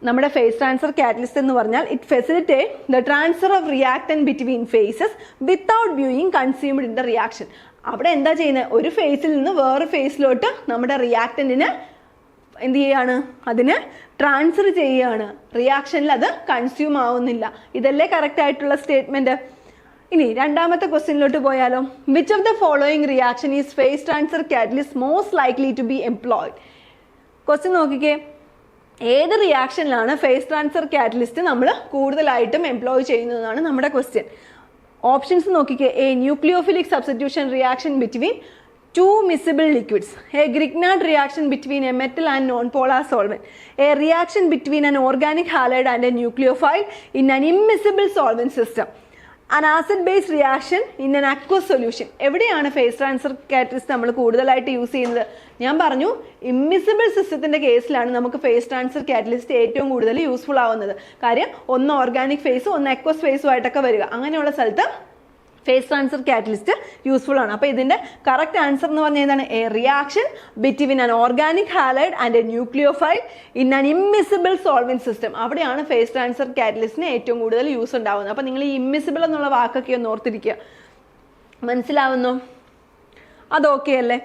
നമ്മുടെ ഫേസ് ട്രാൻസ്ഫർ കാറ്റലിസ്റ്റ് എന്ന് പറഞ്ഞാൽ it facilitate the transfer of reactant between phases without being consumed in the reaction. അവിടെ എന്താ ചെയ്യുന്നത്? ഒരു ഫേസിൽ നിന്ന് വേറെ ഫേസിലോട്ട് നമ്മുടെ റിയാക്ടന്റിന് എന്ത് ചെയ്യാണ്? അതിന് ട്രാൻസ്ഫർ ചെയ്യുകയാണ്. റിയാക്ഷനിൽ അത് കൺസ്യൂം ആവുന്നില്ല. ഇതല്ലേ കറക്റ്റ് ആയിട്ടുള്ള സ്റ്റേറ്റ്മെന്റ്. ഇനി രണ്ടാമത്തെ ക്വസ്റ്റ്യനിലോട്ട് പോയാലോ? Which of the following reaction is phase transfer catalyst most likely to be employed? Question നോക്കിക്കേ, ഏത് റിയാക്ഷനിലാണ് ഫേസ് ട്രാൻസ്ഫർ കാറ്റലിസ്റ്റ് നമ്മൾ കൂടുതലായിട്ടും എംപ്ലോയ് ചെയ്യുന്നതാണ് നമ്മുടെ ക്വസ്റ്റ്യൻ. ഓപ്ഷൻസ് നോക്കിക്കേ. A nucleophilic substitution reaction between two miscible liquids, a Grignard reaction between a metal and non-polar solvent, a reaction between an organic halide and a nucleophile in an immiscible solvent system, an acid-base reaction in an aqueous solution. എവിടെയാണ് face transfer catalyst നമ്മൾ കൂടുതലായിട്ട് use ചെയ്യുന്നത്? ഞാൻ പറഞ്ഞു immiscible സിസ്റ്റത്തിന്റെ കേസിലാണ് നമുക്ക് face transfer catalyst ഏറ്റവും കൂടുതൽ യൂസ്ഫുൾ ആവുന്നത്. കാര്യം ഒന്ന് ഓർഗാനിക് ഫേസും ഒന്ന് അക്വസ് ഫേസും ആയിട്ടൊക്കെ വരിക. അങ്ങനെയുള്ള സ്ഥലത്ത് ഫേസ് ട്രാൻസ്ഫർ കാറ്റലിസ്റ്റ് യൂസ്ഫുൾ ആണ്. അപ്പോൾ ഇതിന്റെ കറക്റ്റ് ആൻസർ എന്ന് പറഞ്ഞാൽ എന്താണ്? A reaction between an organic halide and A nucleophile in an immiscible solvent system. അവിടെയാണ് ഫേസ് ട്രാൻസ്ഫർ കാറ്റലിസ്റ്റിന് ഏറ്റവും കൂടുതൽ യൂസ് ഉണ്ടാവുന്നത്. അപ്പോൾ നിങ്ങൾ ഈ ഇമ്മിസിബിൾ എന്നുള്ള വാക്കൊക്കെ ഒന്ന് ഓർത്തിരിക്കുക. മനസ്സിലാവുന്നു? അത് ഓക്കെ അല്ലേ?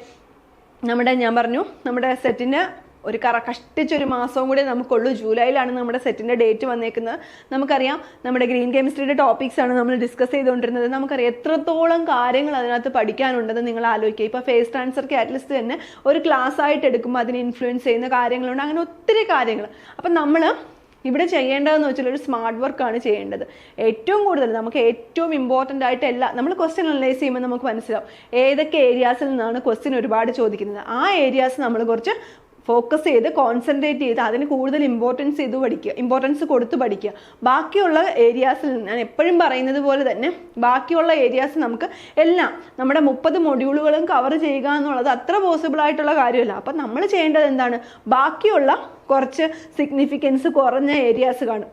ഞാൻ പറഞ്ഞു നമ്മുടെ സെറ്റിന് ഒരു കഷ്ടിച്ചൊരു മാസവും കൂടെ നമുക്കുള്ളൂ. ജൂലൈയിലാണ് നമ്മുടെ സെറ്റിന്റെ ഡേറ്റ് വന്നേക്കുന്നത്. നമുക്കറിയാം നമ്മുടെ ഗ്രീൻ കെമിസ്ട്രിയുടെ ടോപ്പിക്സ് ആണ് നമ്മൾ ഡിസ്കസ് ചെയ്തുകൊണ്ടിരുന്നത്. നമുക്കറിയാം എത്രത്തോളം കാര്യങ്ങൾ അതിനകത്ത് പഠിക്കാനുണ്ടെന്ന് നിങ്ങൾ ആലോചിക്കുക. ഇപ്പോൾ ഫേസ് ട്രാൻസ്ഫർ കാറ്റലിസ്റ്റ് തന്നെ ഒരു ക്ലാസ് ആയിട്ട് എടുക്കുമ്പോൾ അതിനെ ഇൻഫ്ലുവൻസ് ചെയ്യുന്ന കാര്യങ്ങളുണ്ട്. അങ്ങനെ ഒത്തിരി കാര്യങ്ങൾ. അപ്പം നമ്മൾ ഇവിടെ ചെയ്യേണ്ടതെന്ന് വെച്ചാൽ ഒരു സ്മാർട്ട് വർക്കാണ് ചെയ്യേണ്ടത്. ഏറ്റവും കൂടുതൽ നമുക്ക് ഏറ്റവും ഇമ്പോർട്ടൻ്റ് ആയിട്ട് നമ്മൾ ക്വസ്റ്റ്യൻ അനലൈസ് ചെയ്യുമ്പോൾ നമുക്ക് മനസ്സിലാവും ഏതൊക്കെ ഏരിയാസിൽ നിന്നാണ് ക്വസ്റ്റ്യൻ ഒരുപാട് ചോദിക്കുന്നത്. ആ ഏരിയാസ് നമ്മൾ കുറച്ച് ഫോക്കസ് ചെയ്ത് കോൺസെൻട്രേറ്റ് ചെയ്ത് അതിന് കൂടുതൽ ഇമ്പോർട്ടൻസ് കൊടുത്ത് പഠിക്കുക. ബാക്കിയുള്ള ഏരിയാസിൽ ഞാൻ എപ്പോഴും പറയുന്നത് പോലെ തന്നെ ബാക്കിയുള്ള ഏരിയാസ് നമുക്ക് എല്ലാം നമ്മുടെ 30 മൊഡ്യൂളുകളും കവർ ചെയ്യുക എന്നുള്ളത് അത്ര പോസിബിൾ ആയിട്ടുള്ള കാര്യമല്ല. അപ്പം നമ്മൾ ചെയ്യേണ്ടത് എന്താണ്? ബാക്കിയുള്ള കുറച്ച് സിഗ്നിഫിക്കൻസ് കുറഞ്ഞ ഏരിയാസ് കാണും.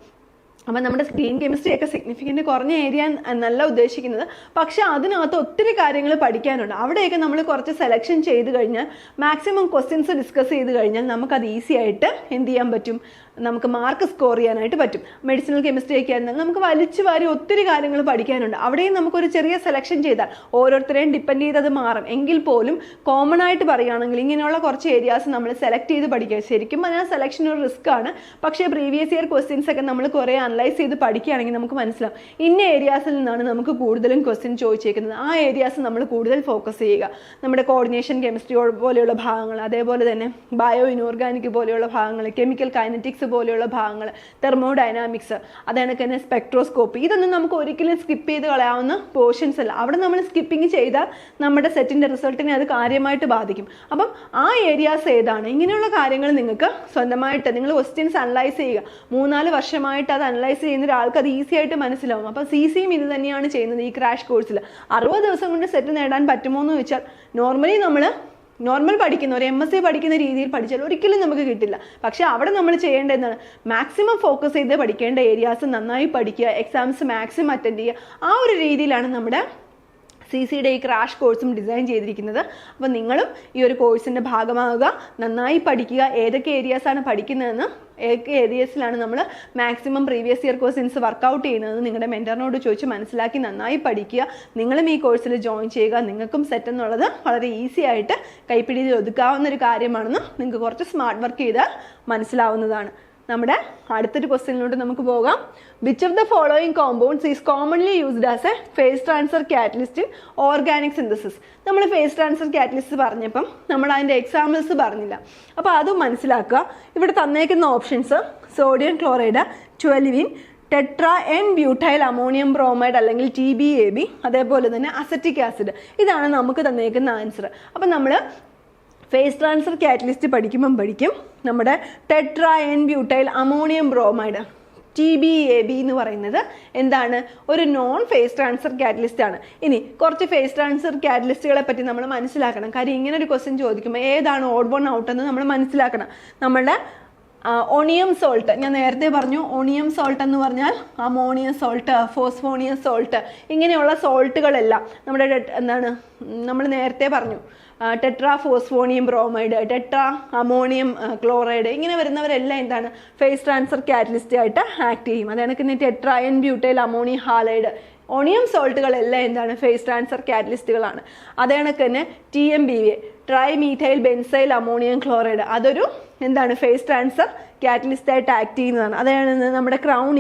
അപ്പം നമ്മുടെ ഗ്രീൻ കെമിസ്ട്രി ഒക്കെ സിഗ്നിഫിക്കൻ്റ് കുറഞ്ഞ ഏരിയ എന്നല്ല ഉദ്ദേശിക്കുന്നത്. പക്ഷെ അതിനകത്ത് ഒത്തിരി കാര്യങ്ങൾ പഠിക്കാനുണ്ട്. അവിടെയൊക്കെ നമ്മൾ കുറച്ച് സെലക്ഷൻ ചെയ്ത് കഴിഞ്ഞാൽ, മാക്സിമം ക്വസ്റ്റ്യൻസ് ഡിസ്കസ് ചെയ്ത് കഴിഞ്ഞാൽ നമുക്കത് ഈസി ആയിട്ട് എന്ത് ചെയ്യാൻ പറ്റും? നമുക്ക് മാർക്ക് സ്കോർ ചെയ്യാനായിട്ട് പറ്റും. മെഡിസിനൽ കെമിസ്ട്രി ഒക്കെ ആയിരുന്നാൽ നമുക്ക് വലിച്ചു വാരി ഒത്തിരി കാര്യങ്ങൾ പഠിക്കാനുണ്ട്. അവിടെയും നമുക്കൊരു ചെറിയ സെലക്ഷൻ ചെയ്താൽ ഓരോരുത്തരെയും ഡിപ്പെൻഡ് ചെയ്ത് അത് മാറും. എങ്കിൽ പോലും കോമൺ ആയിട്ട് പറയുകയാണെങ്കിൽ ഇങ്ങനെയുള്ള കുറച്ച് ഏരിയാസ് നമ്മൾ സെലക്ട് ചെയ്ത് പഠിക്കുക. ശരിക്കും പറഞ്ഞാൽ സെലക്ഷൻ ഒരു റിസ്ക് ആണ്. പക്ഷേ പ്രീവിയസ് ഇയർ ക്വസ്റ്റ്യൻസ് ഒക്കെ നമ്മൾ കുറേ അനലൈസ് ചെയ്ത് പഠിക്കുകയാണെങ്കിൽ നമുക്ക് മനസ്സിലാവും ഇന്ന ഏരിയാസിൽ നിന്നാണ് നമുക്ക് കൂടുതലും ക്വസ്റ്റ്യൻ ചോദിച്ചേക്കുന്നത്. ആ ഏരിയാസ് നമ്മൾ കൂടുതൽ ഫോക്കസ് ചെയ്യുക. നമ്മുടെ കോർഡിനേഷൻ കെമിസ്ട്രി പോലെയുള്ള ഭാഗങ്ങൾ, അതേപോലെ തന്നെ ബയോ ഇനോർഗാനിക് പോലെയുള്ള ഭാഗങ്ങൾ, കെമിക്കൽ കൈനറ്റിക്സ് പോലെയുള്ള ഭാഗങ്ങൾ, തെർമോഡൈനാമിക്സ്, അതായത് തന്നെ സ്പെക്ട്രോസ്കോപ്പി, ഇതൊന്നും നമുക്ക് ഒരിക്കലും സ്കിപ്പ് ചെയ്ത് കളയാവുന്ന പോർഷൻസ് അല്ല. അവിടെ നമ്മൾ സ്കിപ്പിംഗ് ചെയ്താൽ നമ്മുടെ സെറ്റിന്റെ റിസൾട്ടിനെ അത് കാര്യമായിട്ട് ബാധിക്കും. അപ്പം ആ ഏരിയാസ് ഏതാണ്? ഇങ്ങനെയുള്ള കാര്യങ്ങൾ നിങ്ങൾക്ക് സ്വന്തമായിട്ട് നിങ്ങൾ ക്വസ്റ്റ്യൻസ് അനലൈസ് ചെയ്യുക. 3-4 വർഷമായിട്ട് അത് അനലൈസ് ചെയ്യുന്ന ഒരാൾക്ക് അത് ഈസി ആയിട്ട് മനസ്സിലാവും. അപ്പം CCയും ഇത് തന്നെയാണ് ചെയ്യുന്നത്. ഈ ക്രാഷ് കോഴ്സിൽ 60 ദിവസം കൊണ്ട് സെറ്റ് നേടാൻ പറ്റുമോ എന്ന് ചോദിച്ചാൽ നോർമലി നമ്മൾ നോർമൽ പഠിക്കുന്ന ഒരു MSc പഠിക്കുന്ന രീതിയിൽ പഠിച്ചാൽ ഒരിക്കലും നമുക്ക് കിട്ടില്ല. പക്ഷെ അവിടെ നമ്മൾ ചെയ്യേണ്ടത് എന്താണ്? മാക്സിമം ഫോക്കസ് ചെയ്ത് പഠിക്കേണ്ട ഏരിയാസ് നന്നായി പഠിക്കുക, എക്സാംസ് മാക്സിമം അറ്റൻഡ് ചെയ്യുക. ആ ഒരു രീതിയിലാണ് നമ്മുടെ CCയുടെ ഈ ക്രാഷ് കോഴ്സും ഡിസൈൻ ചെയ്തിരിക്കുന്നത്. അപ്പോൾ നിങ്ങളും ഈ ഒരു കോഴ്സിൻ്റെ ഭാഗമാകുക, നന്നായി പഠിക്കുക. ഏതൊക്കെ ഏരിയാസാണ് പഠിക്കുന്നതെന്ന്, ഏതൊക്കെ ഏരിയസിലാണ് നമ്മൾ maximum previous year questions work out ചെയ്യുന്നതെന്ന് നിങ്ങളുടെ മെൻറ്ററിനോട് ചോദിച്ച് മനസ്സിലാക്കി നന്നായി പഠിക്കുക. നിങ്ങളും ഈ കോഴ്സിൽ ജോയിൻ ചെയ്യുക. നിങ്ങൾക്കും സെറ്റ് എന്നുള്ളത് വളരെ ഈസി ആയിട്ട് കൈപ്പിടിയിൽ ഒതുക്കാവുന്ന ഒരു കാര്യമാണെന്ന് നിങ്ങൾക്ക് കുറച്ച് സ്മാർട്ട് വർക്ക് ചെയ്താൽ മനസ്സിലാവുന്നതാണ്. നമ്മുടെ അടുത്തൊരു ക്വസ്റ്റ്യനിലോട്ട് നമുക്ക് പോകാം. Which of the following compounds is commonly used as a phase transfer catalyst in organic synthesis? നമ്മൾ ഫേസ് ട്രാൻസ്ഫർ കാറ്റലിസ്റ്റ് പറഞ്ഞപ്പം നമ്മൾ അതിൻ്റെ എക്സാമ്പിൾസ് പറഞ്ഞില്ല. അപ്പോൾ അതും മനസ്സിലാക്കുക. ഇവിടെ തന്നേക്കുന്ന options sodium chloride, 12 tetra n butyl ammonium bromide അല്ലെങ്കിൽ TBAB, അതേപോലെ തന്നെ അസറ്റിക് ആസിഡ്. ഇതാണ് നമുക്ക് തന്നേക്കുന്ന ആൻസർ. അപ്പം നമ്മൾ ഫേസ് ട്രാൻസ്ഫർ കാറ്റലിസ്റ്റ് പഠിക്കും നമ്മുടെ tetra n butyl ammonium bromide TBAB എന്ന് പറയുന്നത് എന്താണ്? ഒരു നോൺ ഫേസ് ട്രാൻസ്ഫർ കാറ്റലിസ്റ്റ് ആണ്. ഇനി കുറച്ച് ഫേസ് ട്രാൻസ്ഫർ കാറ്റലിസ്റ്റുകളെ പറ്റി നമ്മൾ മനസ്സിലാക്കണം. കാര്യം ഇങ്ങനെ ഒരു ക്വസ്റ്റ്യൻ ചോദിക്കുമ്പോൾ ഏതാണ് ഓഡ് വൺ ഔട്ട് എന്ന് നമ്മൾ മനസ്സിലാക്കണം. നമ്മുടെ ഓണിയം സോൾട്ട്, ഞാൻ നേരത്തെ പറഞ്ഞു, ഓണിയം സോൾട്ട് എന്ന് പറഞ്ഞാൽ അമോണിയം സോൾട്ട്, ഫോസ്ഫോണിയം സോൾട്ട്, ഇങ്ങനെയുള്ള സോൾട്ടുകളെല്ലാം നമ്മുടെ എന്താണ് നമ്മൾ നേരത്തെ പറഞ്ഞു, tetra phosphonium bromide, tetra ammonium chloride, ഇങ്ങനെ വരുന്നവരെല്ലാം എന്താണ് ഫേസ് ട്രാൻസ്ഫർ കാറ്റലിസ്റ്റ് ആയിട്ട് ആക്ട് ചെയ്യും. അതാണ് tetra n butyl ammonium halide, onium സോൾട്ടുകളെല്ലാം എന്താണ് ഫേസ് ട്രാൻസ്ഫർ കാറ്റലിസ്റ്റുകളാണ്. അതേ കണക്ക് തന്നെ TMBA, tri methyl benzyl ammonium chloride, അതൊരു എന്താണ് ഫേസ് ട്രാൻസ്ഫർ കാറ്റലിസ്റ്റ് ആയിട്ട് ആക്ട് ചെയ്യുന്നതാണ്. അതാണ് നമ്മുടെ ക്രൗൺ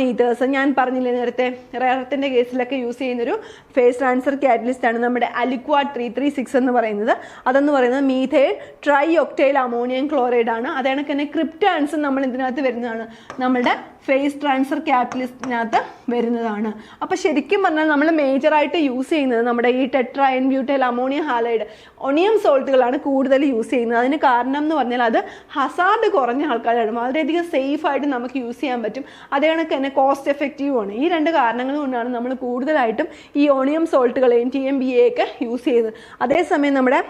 ഈത്തേഴ്സ് ഞാൻ പറഞ്ഞില്ലേ നേരത്തെ, റെയർത്തിന്റെ കേസിലൊക്കെ യൂസ് ചെയ്യുന്നൊരു ഫേസ് ട്രാൻസ്ഫർ കാറ്റലിസ്റ്റ് ആണ് നമ്മുടെ അലിക്വാഡ് 336 എന്ന് പറയുന്നത്. അതെന്ന് പറയുന്നത് methyl try octyl ammonium chloride ആണ്. അതേ കണക്ക് തന്നെ ക്രിപ്റ്റാൻസും നമ്മൾ ഇതിനകത്ത് വരുന്നതാണ്, നമ്മുടെ ഫേസ് ട്രാൻസ്ഫർ കാറ്റലിസ്റ്റിനകത്ത് വരുന്നതാണ്. അപ്പോൾ ശരിക്കും പറഞ്ഞാൽ നമ്മൾ മേജറായിട്ട് യൂസ് ചെയ്യുന്നത് നമ്മുടെ ഈ tetra n butyl ammonium halide, onium സോൾട്ടുകളാണ് കൂടുതൽ യൂസ് ചെയ്യുന്നത്. അതിന് കാരണം എന്ന് പറഞ്ഞാൽ അത് ഹസാർഡ് കുറഞ്ഞ ആൾക്കാരാണ്, വളരെയധികം സേഫ് ആയിട്ട് നമുക്ക് യൂസ് ചെയ്യാൻ പറ്റും. അതേ കണക്ക് തന്നെ കോസ്റ്റ് എഫക്റ്റീവ് ആണ്. ഈ രണ്ട് കാരണങ്ങൾ കൊണ്ടാണ് നമ്മൾ കൂടുതലായിട്ടും ഈ ഓണിയം സോൾട്ടുകളെയും TMBA ഒക്കെ യൂസ് ചെയ്യുന്നത്. അതേസമയം നമ്മുടെ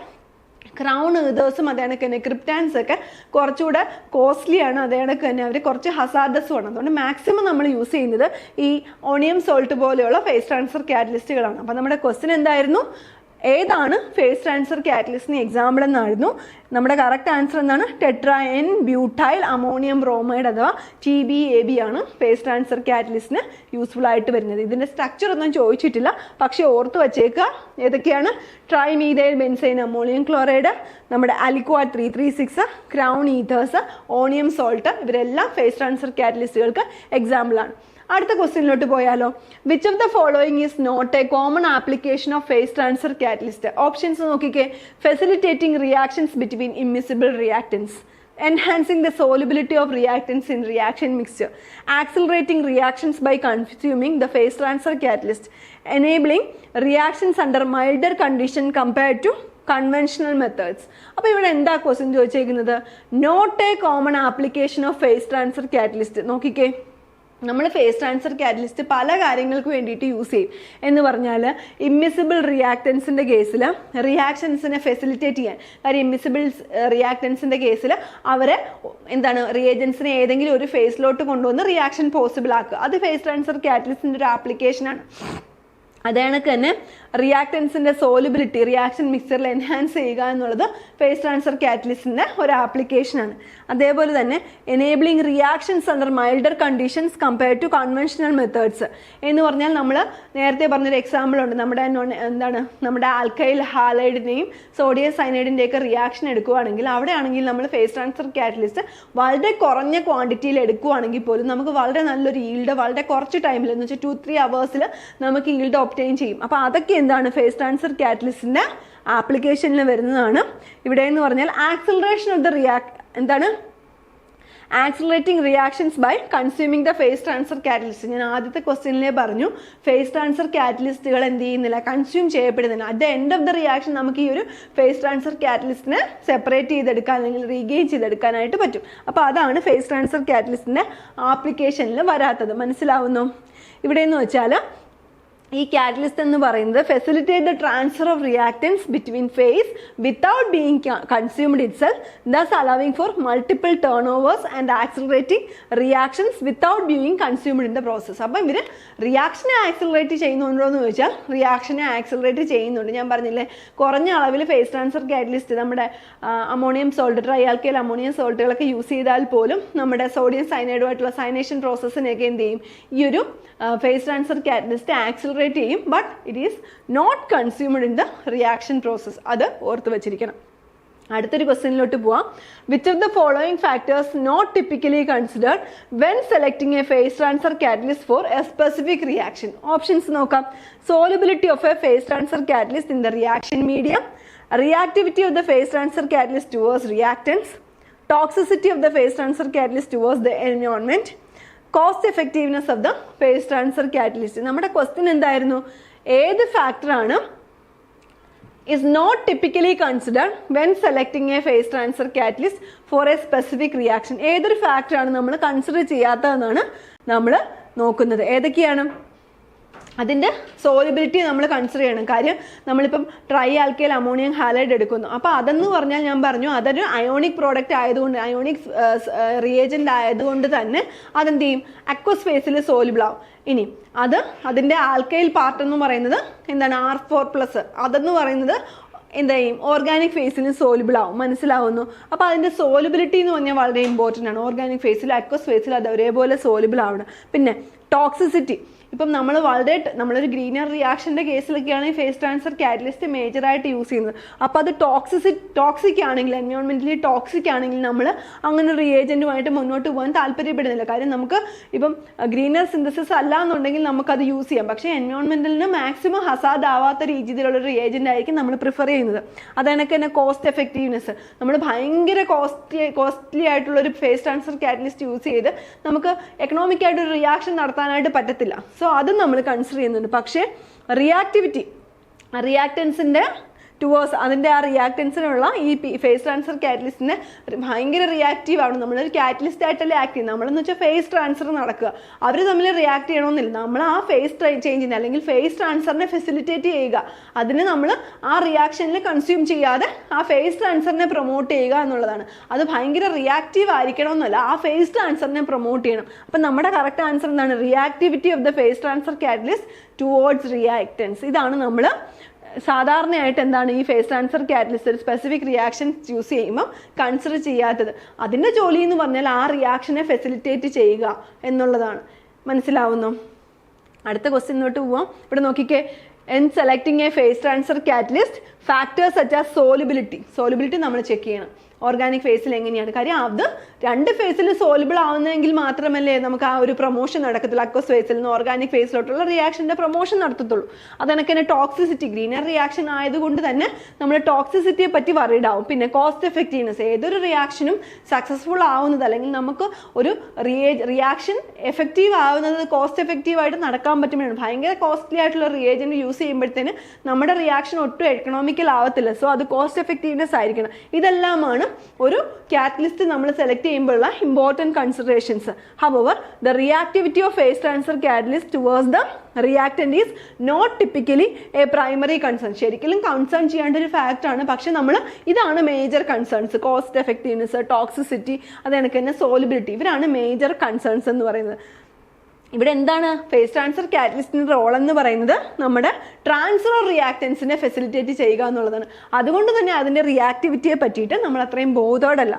ക്രൗൺ ഈതേഴ്സും അതേ കണക്ക് തന്നെ ക്രിപ്റ്റാൻസ് ഒക്കെ കുറച്ചുകൂടെ കോസ്റ്റ്ലി ആണ്. അതേ കണക്ക് തന്നെ അവർ കുറച്ച് ഹസാർഡസും ആണ്. അതുകൊണ്ട് മാക്സിമം നമ്മൾ യൂസ് ചെയ്യുന്നത് ഈ ഓണിയം സോൾട്ട് പോലെയുള്ള ഫേസ് ട്രാൻസ്ഫർ കാറ്റലിസ്റ്റുകളാണ്. അപ്പം നമ്മുടെ ക്വസ്റ്റ്യൻ എന്തായിരുന്നു? ഏതാണ് ഫേസ് ട്രാൻസ്ഫർ കാറ്റലിസ്റ്റിന് എക്സാമ്പിൾ എന്നായിരുന്നു. നമ്മുടെ കറക്റ്റ് ആൻസർ എന്താണ്? Tetra n butyl ammonium bromide അഥവാ TBAB ആണ് ഫേസ് ട്രാൻസ്ഫർ കാറ്റലിസ്റ്റിന് യൂസ്ഫുൾ ആയിട്ട് വരുന്നത്. ഇതിൻ്റെ സ്ട്രക്ചർ ഒന്നും ചോദിച്ചിട്ടില്ല, പക്ഷേ ഓർത്ത് വച്ചേക്കുക ഏതൊക്കെയാണ്: ട്രൈമീഥൈൽ ബെൻസൈൻ അമോണിയം ക്ലോറൈഡ്, നമ്മുടെ Aliquat 336, crown ethers, onium salt, ഇവരെല്ലാം ഫേസ് ട്രാൻസ്ഫർ കാറ്റലിസ്റ്റുകൾക്ക് എക്സാമ്പിളാണ്. അടുത്ത ക്വസ്റ്റ്യനിലോട്ട് പോയാലോ? Which of the following is not a common application of phase transfer catalyst? Options നോക്കിക്കേ. Facilitating reactions between immiscible reactants, enhancing the solubility of reactants in reaction mixture, accelerating reactions by consuming the phase transfer catalyst, enabling reactions under milder condition compared to conventional methods. അപ്പോൾ ഇവിടെ എന്താ question ചോദിച്ചേക്കുന്നത്? Not a common application of phase transfer catalyst. നോക്കിക്കേ, നമ്മൾ phase transfer catalyst പല കാര്യങ്ങൾക്ക് വേണ്ടിയിട്ട് use ചെയ്യും. എന്ന് പറഞ്ഞാൽ ഇമ്മിസിബിൾ റിയാക്ടൻസിൻ്റെ കേസിൽ റിയാക്ഷൻസിനെ ഫെസിലിറ്റേറ്റ് ചെയ്യാൻ. കാര്യം ഇമ്മിസിബിൾ റിയാക്ടൻസിൻ്റെ കേസിൽ അവരെ എന്താണ് റിയേജൻസിനെ ഏതെങ്കിലും ഒരു ഫേസിലോട്ട് കൊണ്ടുവന്ന് റിയാക്ഷൻ പോസിബിൾ ആക്കുക. അത് ഫേസ് ട്രാൻസ്ഫർ കാറ്റലിസ്റ്റിൻ്റെ ഒരു ആപ്ലിക്കേഷനാണ്. അതേ കണക്ക് തന്നെ റിയാക്ടൻസിൻ്റെ സോലിബിലിറ്റി റിയാക്ഷൻ മിക്സറിൽ എൻഹാൻസ് ചെയ്യുക എന്നുള്ളത് ഫേസ് ട്രാൻസ്ഫർ കാറ്റലിസ്റ്റിൻ്റെ ഒരു ആപ്ലിക്കേഷനാണ്. അതേപോലെ തന്നെ enabling reactions under milder conditions compared to conventional methods എന്ന് പറഞ്ഞാൽ നമ്മൾ നേരത്തെ പറഞ്ഞൊരു എക്സാമ്പിൾ ഉണ്ട്. നമ്മുടെ ആൽക്കൈൽ ഹാലൈഡിനെയും സോഡിയം സയനൈഡിൻ്റെയൊക്കെ റിയാക്ഷൻ എടുക്കുകയാണെങ്കിൽ അവിടെയാണെങ്കിൽ നമ്മൾ ഫേസ് ട്രാൻസ്ഫർ കാറ്റലിസ്റ്റ് വളരെ കുറഞ്ഞ ക്വാണ്ടിറ്റിയിൽ എടുക്കുകയാണെങ്കിൽ പോലും നമുക്ക് വളരെ നല്ലൊരു ഈൽഡ് വളരെ കുറച്ച് ടൈമിൽ എന്ന് വെച്ചാൽ 2-3 hours നമുക്ക് ഈൽഡ് ഒബ്റ്റെയിൻ ചെയ്യും. അപ്പോൾ അതൊക്കെ എന്താണ് ഫേസ് ട്രാൻസ്ഫർ കാറ്റലിസ്റ്റിൻ്റെ ആപ്ലിക്കേഷനിൽ വരുന്നതാണ്. ഇവിടെ എന്ന് പറഞ്ഞാൽ ആക്സിലറേഷൻ ഓഫ് ദ എന്താണ് accelerating reactions by consuming the phase transfer catalyst. ഞാൻ ആദ്യത്തെ ക്വസ്റ്റ്യനിലേ പറഞ്ഞു ഫേസ് ട്രാൻസ്ഫർ കാറ്റലിസ്റ്റുകൾ എന്ത് ചെയ്യുന്നില്ല, കൺസ്യൂം ചെയ്യപ്പെടുന്നില്ല. At the end of the reaction നമുക്ക് ഈ ഒരു ഫേസ് ട്രാൻസ്ഫർ കാറ്റലിസ്റ്റിനെ സെപ്പറേറ്റ് ചെയ്തെടുക്കാൻ അല്ലെങ്കിൽ റീഗെയിൻ ചെയ്തെടുക്കാനായിട്ട് പറ്റും. അപ്പോൾ അതാണ് ഫേസ് ട്രാൻസ്ഫർ കാറ്റലിസ്റ്റിൻ്റെ ആപ്ലിക്കേഷനിൽ വരാത്തത്. മനസ്സിലാവുന്നു? ഇവിടെ എന്ന് വെച്ചാൽ ഈ കാറ്റലിസ്റ്റ് എന്ന് പറയുന്നത് facilitate the transfer of reactants between phase without being consumed itself, thus allowing for multiple turnovers and accelerating reactions without being consumed in the process. അപ്പം ഇവർ റിയാക്ഷനെ ആക്സിലറേറ്റ് ചെയ്യുന്നുണ്ടോ എന്ന് ചോദിച്ചാൽ റിയാക്ഷനെ ആക്സിലറേറ്റ് ചെയ്യുന്നുണ്ട്. ഞാൻ പറഞ്ഞില്ലേ, കുറഞ്ഞ അളവിൽ ഫേസ് ട്രാൻസ്ഫർ കാറ്റലിസ്റ്റ് നമ്മുടെ ammonium salt, tri alkyl ammonium സോൾട്ടുകളൊക്കെ യൂസ് ചെയ്താൽ പോലും നമ്മുടെ സോഡിയം സയനൈഡുമായിട്ടുള്ള സയനേഷൻ പ്രോസസ്സിനെയൊക്കെ എന്ത് ചെയ്യും, ഈ ഒരു ഫേസ് ട്രാൻസ്ഫർ കാറ്റലിസ്റ്റ് ആക്സിലറേറ്റ് ചെയ്യും. But it is not consumed in the reaction process. അത് ഓർത്ത് വെച്ചിരിക്കണം. അടുത്തൊരു ക്വസ്റ്റ്യനിലോട്ട് പോവാം. Which of the following factors not typically considered when selecting a phase transfer catalyst for a specific reaction? Options നോക്കാം. Solubility of a phase transfer catalyst in the reaction medium, reactivity of the phase transfer catalyst towards reactants, toxicity of the phase transfer catalyst towards the environment, cost effectiveness of the phase transfer catalyst. നമ്മുടെ question എന്തായിരുന്നു? ഏത് ഫാക്ടറാണ് is not typically considered when selecting a phase transfer catalyst for a specific reaction? ഏതൊരു ഫാക്ടറാണ് നമ്മൾ consider ചെയ്യാത്തതെന്നാണ് നമ്മൾ നോക്കുന്നത്. ഏതൊക്കെയാണ്? അതിൻ്റെ സോലിബിലിറ്റി നമ്മൾ കൺസിഡർ ചെയ്യണം. കാര്യം നമ്മളിപ്പം ട്രൈ ആൽക്കൈൽ അമോണിയം ഹാലൈഡ് എടുക്കുന്നു. അപ്പോൾ അതെന്ന് പറഞ്ഞാൽ ഞാൻ പറഞ്ഞു അതൊരു അയോണിക് പ്രോഡക്റ്റ് ആയതുകൊണ്ട്, അയോണിക് റിയേജൻ്റ് ആയതുകൊണ്ട് തന്നെ അതെന്ത് ചെയ്യും, അക്വസ് ഫേസിൽ സോലിബിൾ ആവും. ഇനി അതിൻ്റെ ആൽക്കൈൽ പാർട്ട് എന്ന് പറയുന്നത് എന്താണ്, R4+. അതെന്ന് പറയുന്നത് എന്താ ചെയ്യും, ഓർഗാനിക് ഫേസിൽ സോലിബിൾ ആവും. മനസ്സിലാവുന്നു? അപ്പോൾ അതിൻ്റെ സോലിബിലിറ്റി എന്ന് പറഞ്ഞാൽ വളരെ ഇമ്പോർട്ടൻ്റ് ആണ്. ഓർഗാനിക് ഫേസിൽ അക്വസ് ഫേസിൽ അത് ഒരേപോലെ സോലിബിൾ ആവണം. പിന്നെ ടോക്സിസിറ്റി. ഇപ്പം നമ്മളൊരു ഗ്രീനർ റിയാക്ഷൻ്റെ കേസിലൊക്കെയാണ് ഈ ഫേസ് ട്രാൻസ്ഫർ കാറ്റലിസ്റ്റ് മേജറായിട്ട് യൂസ് ചെയ്യുന്നത്. അപ്പോൾ അത് ടോക്സിക് ആണെങ്കിൽ, എൻവയോൺമെൻ്റലി ടോക്സിക് ആണെങ്കിൽ നമ്മൾ അങ്ങനെ റിയേജൻറ്റുമായിട്ട് മുന്നോട്ട് പോകാൻ താല്പര്യപ്പെടുന്നില്ല. കാര്യം നമുക്ക് ഇപ്പം ഗ്രീനർ സിന്തസിസ് അല്ല എന്നുണ്ടെങ്കിൽ നമുക്കത് യൂസ് ചെയ്യാം. പക്ഷേ എൻവയോൺമെൻറ്റലിന് മാക്സിമം ഹസാർഡ് ആവാത്ത രീതിയിലുള്ള റിയേജൻ്റ് ആയിരിക്കും നമ്മൾ പ്രിഫർ ചെയ്യുന്നത്. അതാണ് തന്നെ കോസ്റ്റ് എഫക്റ്റീവ്നെസ്. നമ്മൾ ഭയങ്കര കോസ്റ്റ്ലി ആയിട്ടുള്ളൊരു ഫേസ് ട്രാൻസ്ഫർ കാറ്റലിസ്റ്റ് യൂസ് ചെയ്ത് നമുക്ക് എക്കണോമിക് ആയിട്ടൊരു റിയാക്ഷൻ നടത്താനായിട്ട് പറ്റത്തില്ല. സോ അത് നമ്മൾ കൺസിഡർ ചെയ്യുന്നുണ്ട്. പക്ഷേ റിയാക്റ്റൻസിൻ്റെ അതിൻ്റെ ആ റിയാക്റ്റൻസിനുള്ള ഈ ഫേസ് ട്രാൻസ്ഫർ കാറ്റലിസ്റ്റിന് ഭയങ്കര റിയാക്റ്റീവ് ആണ്. നമ്മളൊരു കാറ്റലിസ്റ്റ് ആയിട്ടല്ലേ ആക്ട് ചെയ്യുന്നത്. നമ്മളെന്ന് വെച്ചാൽ ഫേസ് ട്രാൻസ്ഫർ നടക്കുക, അവർ തമ്മിൽ റിയാക്ട് ചെയ്യണമെന്നില്ല. നമ്മൾ ആ ഫേസ് ചേഞ്ചിന് അല്ലെങ്കിൽ ഫേസ് ട്രാൻസ്ഫറിനെ ഫെസിലിറ്റേറ്റ് ചെയ്യുക, അതിന് നമ്മൾ ആ റിയാക്ഷനിൽ കൺസ്യൂം ചെയ്യാതെ ആ ഫേസ് ട്രാൻസ്ഫറിനെ പ്രൊമോട്ട് ചെയ്യുക എന്നുള്ളതാണ്. അത് ഭയങ്കര റിയാക്റ്റീവ് ആയിരിക്കണമെന്നല്ല, ആ ഫേസ് ട്രാൻസ്ഫറിനെ പ്രൊമോട്ട് ചെയ്യണം. അപ്പം നമ്മുടെ കറക്റ്റ് ആൻസർ എന്താണ്? Reactivity of the phase transfer catalyst towards reactance. ഇതാണ് നമ്മൾ സാധാരണയായിട്ട് എന്താണ് ഈ ഫേസ് ട്രാൻസ്ഫർ കാറ്റലിസ്റ്റ് ഒരു സ്പെസിഫിക് റിയാക്ഷൻ ചൂസ് ചെയ്യുമ്പോൾ കൺസിഡർ ചെയ്യാത്തത്. അതിൻ്റെ ജോലി എന്ന് പറഞ്ഞാൽ ആ റിയാക്ഷനെ ഫെസിലിറ്റേറ്റ് ചെയ്യുക എന്നുള്ളതാണ്. മനസ്സിലാവുന്നു? അടുത്ത ക്വസ്റ്റ്യനിലോട്ട് പോവാം. ഇവിടെ നോക്കിക്കേ, in selecting a phase transfer catalyst, factors such as solubility നമ്മൾ ചെക്ക് ചെയ്യണം. ഓർഗാനിക് ഫേസിൽ എങ്ങനെയാണ്? കാര്യം അത് രണ്ട് ഫേസിൽ സോലിബിൾ ആവുന്നതെങ്കിൽ മാത്രമല്ലേ നമുക്ക് ആ ഒരു പ്രൊമോഷൻ നടക്കത്തുള്ളൂ. അക്വസ് ഫേസിൽ നിന്ന് ഓർഗാനിക് ഫേസിലോട്ടുള്ള റിയാക്ഷൻ്റെ പ്രൊമോഷൻ നടത്തത്തുള്ളൂ. അതെനിക്ക് തന്നെ ടോക്സിസിറ്റി, ഗ്രീനർ റിയാക്ഷൻ ആയതുകൊണ്ട് തന്നെ നമ്മൾ ടോക്സിസിറ്റിയെ പറ്റി വറീഡ് ആവും. പിന്നെ കോസ്റ്റ് എഫക്റ്റീവ്നെസ്, ഏതൊരു റിയാക്ഷനും സക്സസ്ഫുൾ ആവുന്നത് അല്ലെങ്കിൽ നമുക്ക് ഒരു റിയാക്ഷൻ എഫക്റ്റീവ് ആവുന്നത് കോസ്റ്റ് എഫക്റ്റീവായിട്ട് നടക്കാൻ പറ്റുമ്പോഴാണ്. ഭയങ്കര കോസ്റ്റ്ലി ആയിട്ടുള്ള റിയേജൻറ്റ് യൂസ് ചെയ്യുമ്പോഴത്തേന് നമ്മുടെ റിയാക്ഷൻ ഒട്ടും എക്കണോമിക്കൽ ആവത്തില്ല. സോ അത് കോസ്റ്റ് എഫക്റ്റീവ്നെസ് ആയിരിക്കണം. ഇതെല്ലാമാണ് ഒരു കാറ്റലിസ്റ്റ് നമ്മൾ സെലക്ട് ചെയ്യുമ്പോഴുള്ള important considerations. However, the reactivity of phase transfer catalyst towards the reactant is not typically a primary concern. ശരിക്കും കൺസേൺ ചെയ്യേണ്ട ഒരു ഫാക്റ്റ് ആണ്. പക്ഷെ ഇതാണ് major concerns. Cost effectiveness, toxicity, അതെനിക്ക് തന്നെ സോലിബിലിറ്റി, ഇവരാണ് മേജർ കൺസേൺസ് എന്ന് പറയുന്നത്. ഇവിടെ എന്താണ് ഫേസ് ട്രാൻസ്ഫർ കാറ്റലിസ്റ്റിൻ്റെ റോൾ എന്ന് പറയുന്നത്? നമ്മുടെ ട്രാൻസ്ഫർ റിയാക്റ്റൻസിനെ ഫെസിലിറ്റേറ്റ് ചെയ്യുക എന്നുള്ളതാണ്. അതുകൊണ്ട് തന്നെ അതിൻ്റെ റിയാക്ടിവിറ്റിയെ പറ്റിയിട്ട് നമ്മൾ അത്രയും ബോധോടല്ല.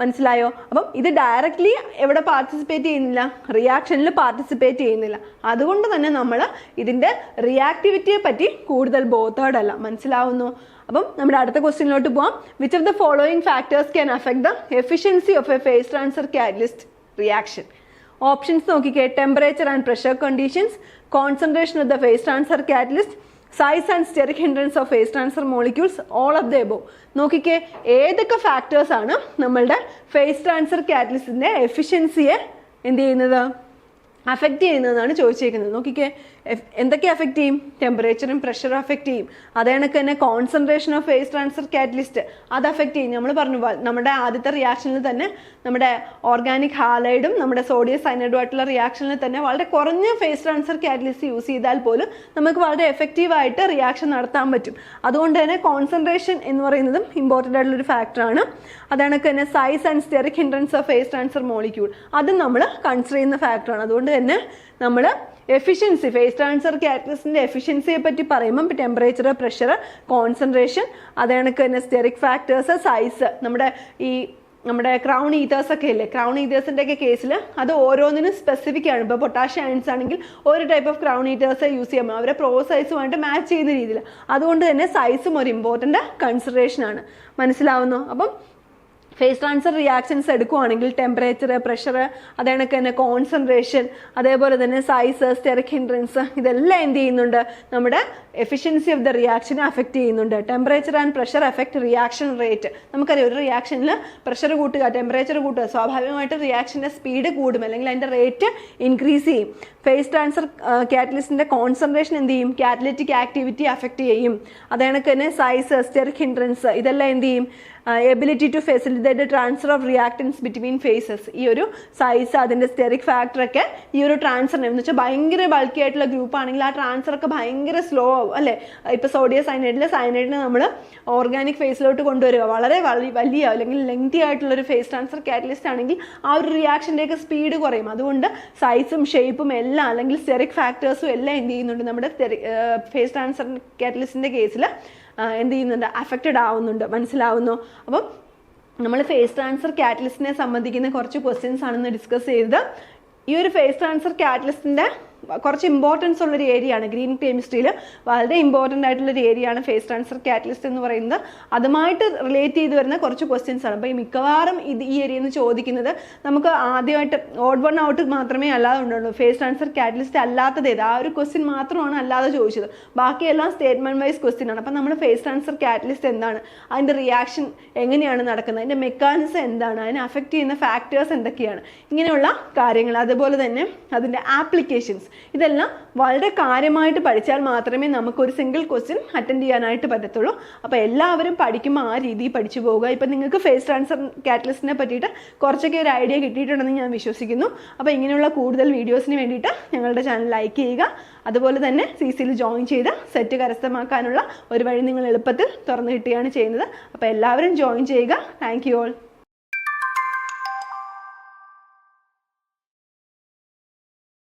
മനസ്സിലായോ? അപ്പം ഇത് ഡയറക്റ്റ്ലി എവിടെ പാർട്ടിസിപ്പേറ്റ് ചെയ്യുന്നില്ല, റിയാക്ഷനിൽ പാർട്ടിസിപ്പേറ്റ് ചെയ്യുന്നില്ല. അതുകൊണ്ട് തന്നെ നമ്മൾ ഇതിൻ്റെ റിയാക്ടിവിറ്റിയെ പറ്റി കൂടുതൽ ബോധോടല്ല. മനസ്സിലാവുന്നു? അപ്പം നമ്മുടെ അടുത്ത ക്വസ്റ്റ്യനിലോട്ട് പോവാം. Which of the following factors can affect the efficiency of a phase transfer catalyst reaction? Options നോക്കിക്കേ. Temperature and pressure conditions, concentration of the phase transfer catalyst, size and steric hindrance of phase transfer molecules, all of the above. നോക്കിക്കേ, ഏതൊക്കെ factors ആണ് നമ്മളുടെ face transfer കാറ്റലിസ്റ്റിൻ്റെ എഫിഷ്യൻസിയെ എന്ത് ചെയ്യുന്നത്, affect ചെയ്യുന്നതെന്നാണ് ചോദിച്ചേക്കുന്നത്. നോക്കിക്കേ, എന്തൊക്കെ affect ചെയ്യും? ടെമ്പറേച്ചറും പ്രഷറും അഫക്റ്റ് ചെയ്യും. അതേ കണക്ക് തന്നെ concentration of phase transfer catalyst അത് അഫക്റ്റ് ചെയ്യും. നമ്മൾ പറഞ്ഞു നമ്മുടെ ആദ്യത്തെ റിയാക്ഷനിൽ തന്നെ നമ്മുടെ ഓർഗാനിക് ഹാലൈഡും നമ്മുടെ സോഡിയം സയനൈഡും ആയിട്ടുള്ള റിയാക്ഷനിൽ തന്നെ വളരെ കുറഞ്ഞ ഫേസ് ട്രാൻസ്ഫർ കാറ്റലിസ്റ്റ് യൂസ് ചെയ്താൽ പോലും നമുക്ക് വളരെ എഫക്റ്റീവായിട്ട് റിയാക്ഷൻ നടത്താൻ പറ്റും. അതുകൊണ്ട് തന്നെ കോൺസെൻട്രേഷൻ എന്ന് പറയുന്നതും ഇമ്പോർട്ടൻ്റ് ആയിട്ടുള്ളൊരു ഫാക്ടറാണ്. അതേ കണക്ക് തന്നെ size and steric hindrance of phase transfer molecule അതും നമ്മൾ കൺസിഡർ ചെയ്യുന്ന ഫാക്ടറാണ്. അതുകൊണ്ട് തന്നെ നമ്മൾ എഫിഷ്യൻസി, ഫേസ് ട്രാൻസ്ഫർ കാറ്റലിസ്റ്റിന്റെ എഫിഷ്യൻസിയെ പറ്റി പറയുമ്പം ടെമ്പറേച്ചർ, പ്രഷർ, കോൺസെൻട്രേഷൻ, അതേ കണക്ക് തന്നെ സ്റ്റെറിക് ഫാക്ടേഴ്സ്, സൈസ്, നമ്മുടെ ക്രൗൺ ഈതേഴ്സ് ഒക്കെ ഇല്ലേ, ക്രൗൺ ഈതേഴ്സിന്റെ ഒക്കെ കേസിൽ അത് ഓരോന്നിനും സ്പെസിഫിക് ആണ്. ഇപ്പോൾ പൊട്ടാഷ്യം അയൺസ് ആണെങ്കിൽ ഒരു type of crown ethers use ചെയ്യാം, അവരെ സൈസുമായിട്ട് മാച്ച് ചെയ്യുന്ന രീതിയിൽ. അതുകൊണ്ട് തന്നെ സൈസും ഒരു ഇമ്പോർട്ടൻ്റ് കൺസിഡറേഷൻ ആണ്. മനസ്സിലാവുന്നു? അപ്പം ഫേസ് ട്രാൻസ്ഫർ റിയാക്ഷൻസ് എടുക്കുവാണെങ്കിൽ ടെമ്പറേച്ചർ, പ്രഷർ, അതേ കണക്ക് തന്നെ കോൺസെൻട്രേഷൻ, അതേപോലെ തന്നെ സൈസ്, സ്റ്റെറിക് ഹിൻഡ്രൻസ് ഇതെല്ലാം എന്ത് ചെയ്യുന്നുണ്ട്? നമ്മുടെ എഫിഷ്യൻസി ഓഫ് ദ റിയാക്ഷനെ അഫക്റ്റ് ചെയ്യുന്നുണ്ട്. Temperature and pressure affect reaction rate. നമുക്കറിയാം, ഒരു റിയാക്ഷനിൽ പ്രഷർ കൂട്ടുക, ടെമ്പറേച്ചർ കൂട്ടുക, സ്വാഭാവികമായിട്ട് റിയാക്ഷൻ്റെ സ്പീഡ് കൂടും, അല്ലെങ്കിൽ അതിൻ്റെ റേറ്റ് ഇൻക്രീസ് ചെയ്യും. ഫേസ് ട്രാൻസ്ഫർ കാറ്റലിസ്റ്റിൻ്റെ കോൺസെൻട്രേഷൻ എന്ത് ചെയ്യും? കാറ്റലിറ്റിക് ആക്ടിവിറ്റി അഫക്റ്റ് ചെയ്യും. അതേ കണക്ക് തന്നെ സൈസ്, സ്റ്റെറിക് ഹിൻഡ്രൻസ് ഇതെല്ലാം എന്ത് ചെയ്യും? Ability to facilitate transfer of reactants between phases. ഈ ഒരു സൈസ്, അതിൻ്റെ സ്റ്റെറിക് ഫാക്ടറൊക്കെ ഈ ഒരു ട്രാൻസ്ഫറിനെ എന്ന് വെച്ചാൽ ഭയങ്കര ബൾക്കി ആയിട്ടുള്ള ഗ്രൂപ്പ് ആണെങ്കിൽ ആ ട്രാൻസ്ഫർ ഒക്കെ ഭയങ്കര സ്ലോ ആവും അല്ലേ? ഇപ്പോൾ സോഡിയം സയനൈഡിനെ നമ്മൾ ഓർഗാനിക് ഫേസിലോട്ട് കൊണ്ടുവരിക, വളരെ വലിയ അല്ലെങ്കിൽ ലെങ്തി ആയിട്ടുള്ള ഒരു ഫേസ് ട്രാൻസ്ഫർ കാറ്റലിസ്റ്റ് ആണെങ്കിൽ ആ ഒരു റിയാക്ഷൻ്റെയൊക്കെ സ്പീഡ് കുറയും. അതുകൊണ്ട് സൈസും ഷേപ്പും എല്ലാം അല്ലെങ്കിൽ സ്റ്റെറിക് ഫാക്ടേഴ്സും എല്ലാം എന്ത് ചെയ്യുന്നുണ്ട്? നമ്മുടെ ഫേസ് ട്രാൻസ്ഫർ കാറ്റലിസ്റ്റിൻ്റെ കേസിൽ എന്ത് ചെയ്യുന്നുണ്ട്? അഫക്റ്റഡ് ആവുന്നുണ്ട്. മനസ്സിലാവുന്നു? അപ്പം നമ്മൾ ഫേസ് ട്രാൻസ്ഫർ കാറ്റലിസ്റ്റിനെ സംബന്ധിക്കുന്ന കുറച്ച് ക്വസ്റ്റ്യൻസ് ആണെന്ന് ഡിസ്കസ് ചെയ്തത്. ഈ ഒരു ഫേസ് ട്രാൻസ്ഫർ കാറ്റലിസ്റ്റിൻ്റെ കുറച്ച് ഇമ്പോർട്ടൻസ് ഉള്ളൊരു ഏരിയ ആണ്. ഗ്രീൻ കെമിസ്ട്രിയിൽ വളരെ ഇമ്പോർട്ടൻ്റ് ആയിട്ടുള്ളൊരു ഏരിയ ആണ് ഫേസ് ട്രാൻസ്ഫർ കാറ്റലിസ്റ്റ് എന്ന് പറയുന്നത്. അതുമായിട്ട് റിലേറ്റ് ചെയ്ത് വരുന്ന കുറച്ച് ക്വസ്റ്റ്യൻസ് ആണ്. അപ്പോൾ ഈ മിക്കവാറും ഈ ഏരിയയിൽ നിന്ന് ചോദിക്കുന്നത് നമുക്ക് ആദ്യമായിട്ട് ഓഡ് വൺ ഔട്ട് മാത്രമേ അല്ലാതെ ഉണ്ടാവുള്ളൂ. ഫേസ് ട്രാൻസ്ഫർ കാറ്റലിസ്റ്റ് അല്ലാത്തത് ഏത്? ആ ഒരു ക്വസ്റ്റ്യൻ മാത്രമാണ് അല്ലാതെ ചോദിച്ചത്. ബാക്കിയെല്ലാം സ്റ്റേറ്റ്മെന്റ് വൈസ് ക്വസ്റ്റ്യൻ ആണ്. അപ്പം നമ്മൾ ഫേസ് ട്രാൻസ്ഫർ കാറ്റലിസ്റ്റ് എന്താണ്, അതിൻ്റെ റിയാക്ഷൻ എങ്ങനെയാണ് നടക്കുന്നത്, അതിൻ്റെ മെക്കാനിസം എന്താണ്, അതിനെ അഫക്റ്റ് ചെയ്യുന്ന ഫാക്ടേഴ്സ് എന്തൊക്കെയാണ്, ഇങ്ങനെയുള്ള കാര്യങ്ങൾ, അതുപോലെ തന്നെ അതിൻ്റെ ആപ്ലിക്കേഷൻസ്, ഇതെല്ലാം വളരെ കാര്യമായിട്ട് പഠിച്ചാൽ മാത്രമേ നമുക്കൊരു സിംഗിൾ ക്വസ്റ്റ്യൻ അറ്റൻഡ് ചെയ്യാനായിട്ട് പറ്റത്തുള്ളൂ. അപ്പോൾ എല്ലാവരും പഠിക്കുമ്പോൾ ആ രീതിയിൽ പഠിച്ചു പോവുക. ഇപ്പം നിങ്ങൾക്ക് ഫേസ് ട്രാൻസ്ഫർ കാറ്റലിസ്റ്റിനെ പറ്റിയിട്ട് കുറച്ചൊക്കെ ഒരു ഐഡിയ കിട്ടിയിട്ടുണ്ടെന്ന് ഞാൻ വിശ്വസിക്കുന്നു. അപ്പോൾ ഇങ്ങനെയുള്ള കൂടുതൽ വീഡിയോസിന് വേണ്ടിയിട്ട് ഞങ്ങളുടെ ചാനൽ ലൈക്ക് ചെയ്യുക. അതുപോലെ തന്നെ CCയിൽ ജോയിൻ ചെയ്ത് സെറ്റ് കരസ്ഥമാക്കാനുള്ള ഒരു വഴി നിങ്ങൾ എളുപ്പത്തിൽ തുറന്നു കിട്ടുകയാണ് ചെയ്യുന്നത്. അപ്പോൾ എല്ലാവരും ജോയിൻ ചെയ്യുക. Thank you all.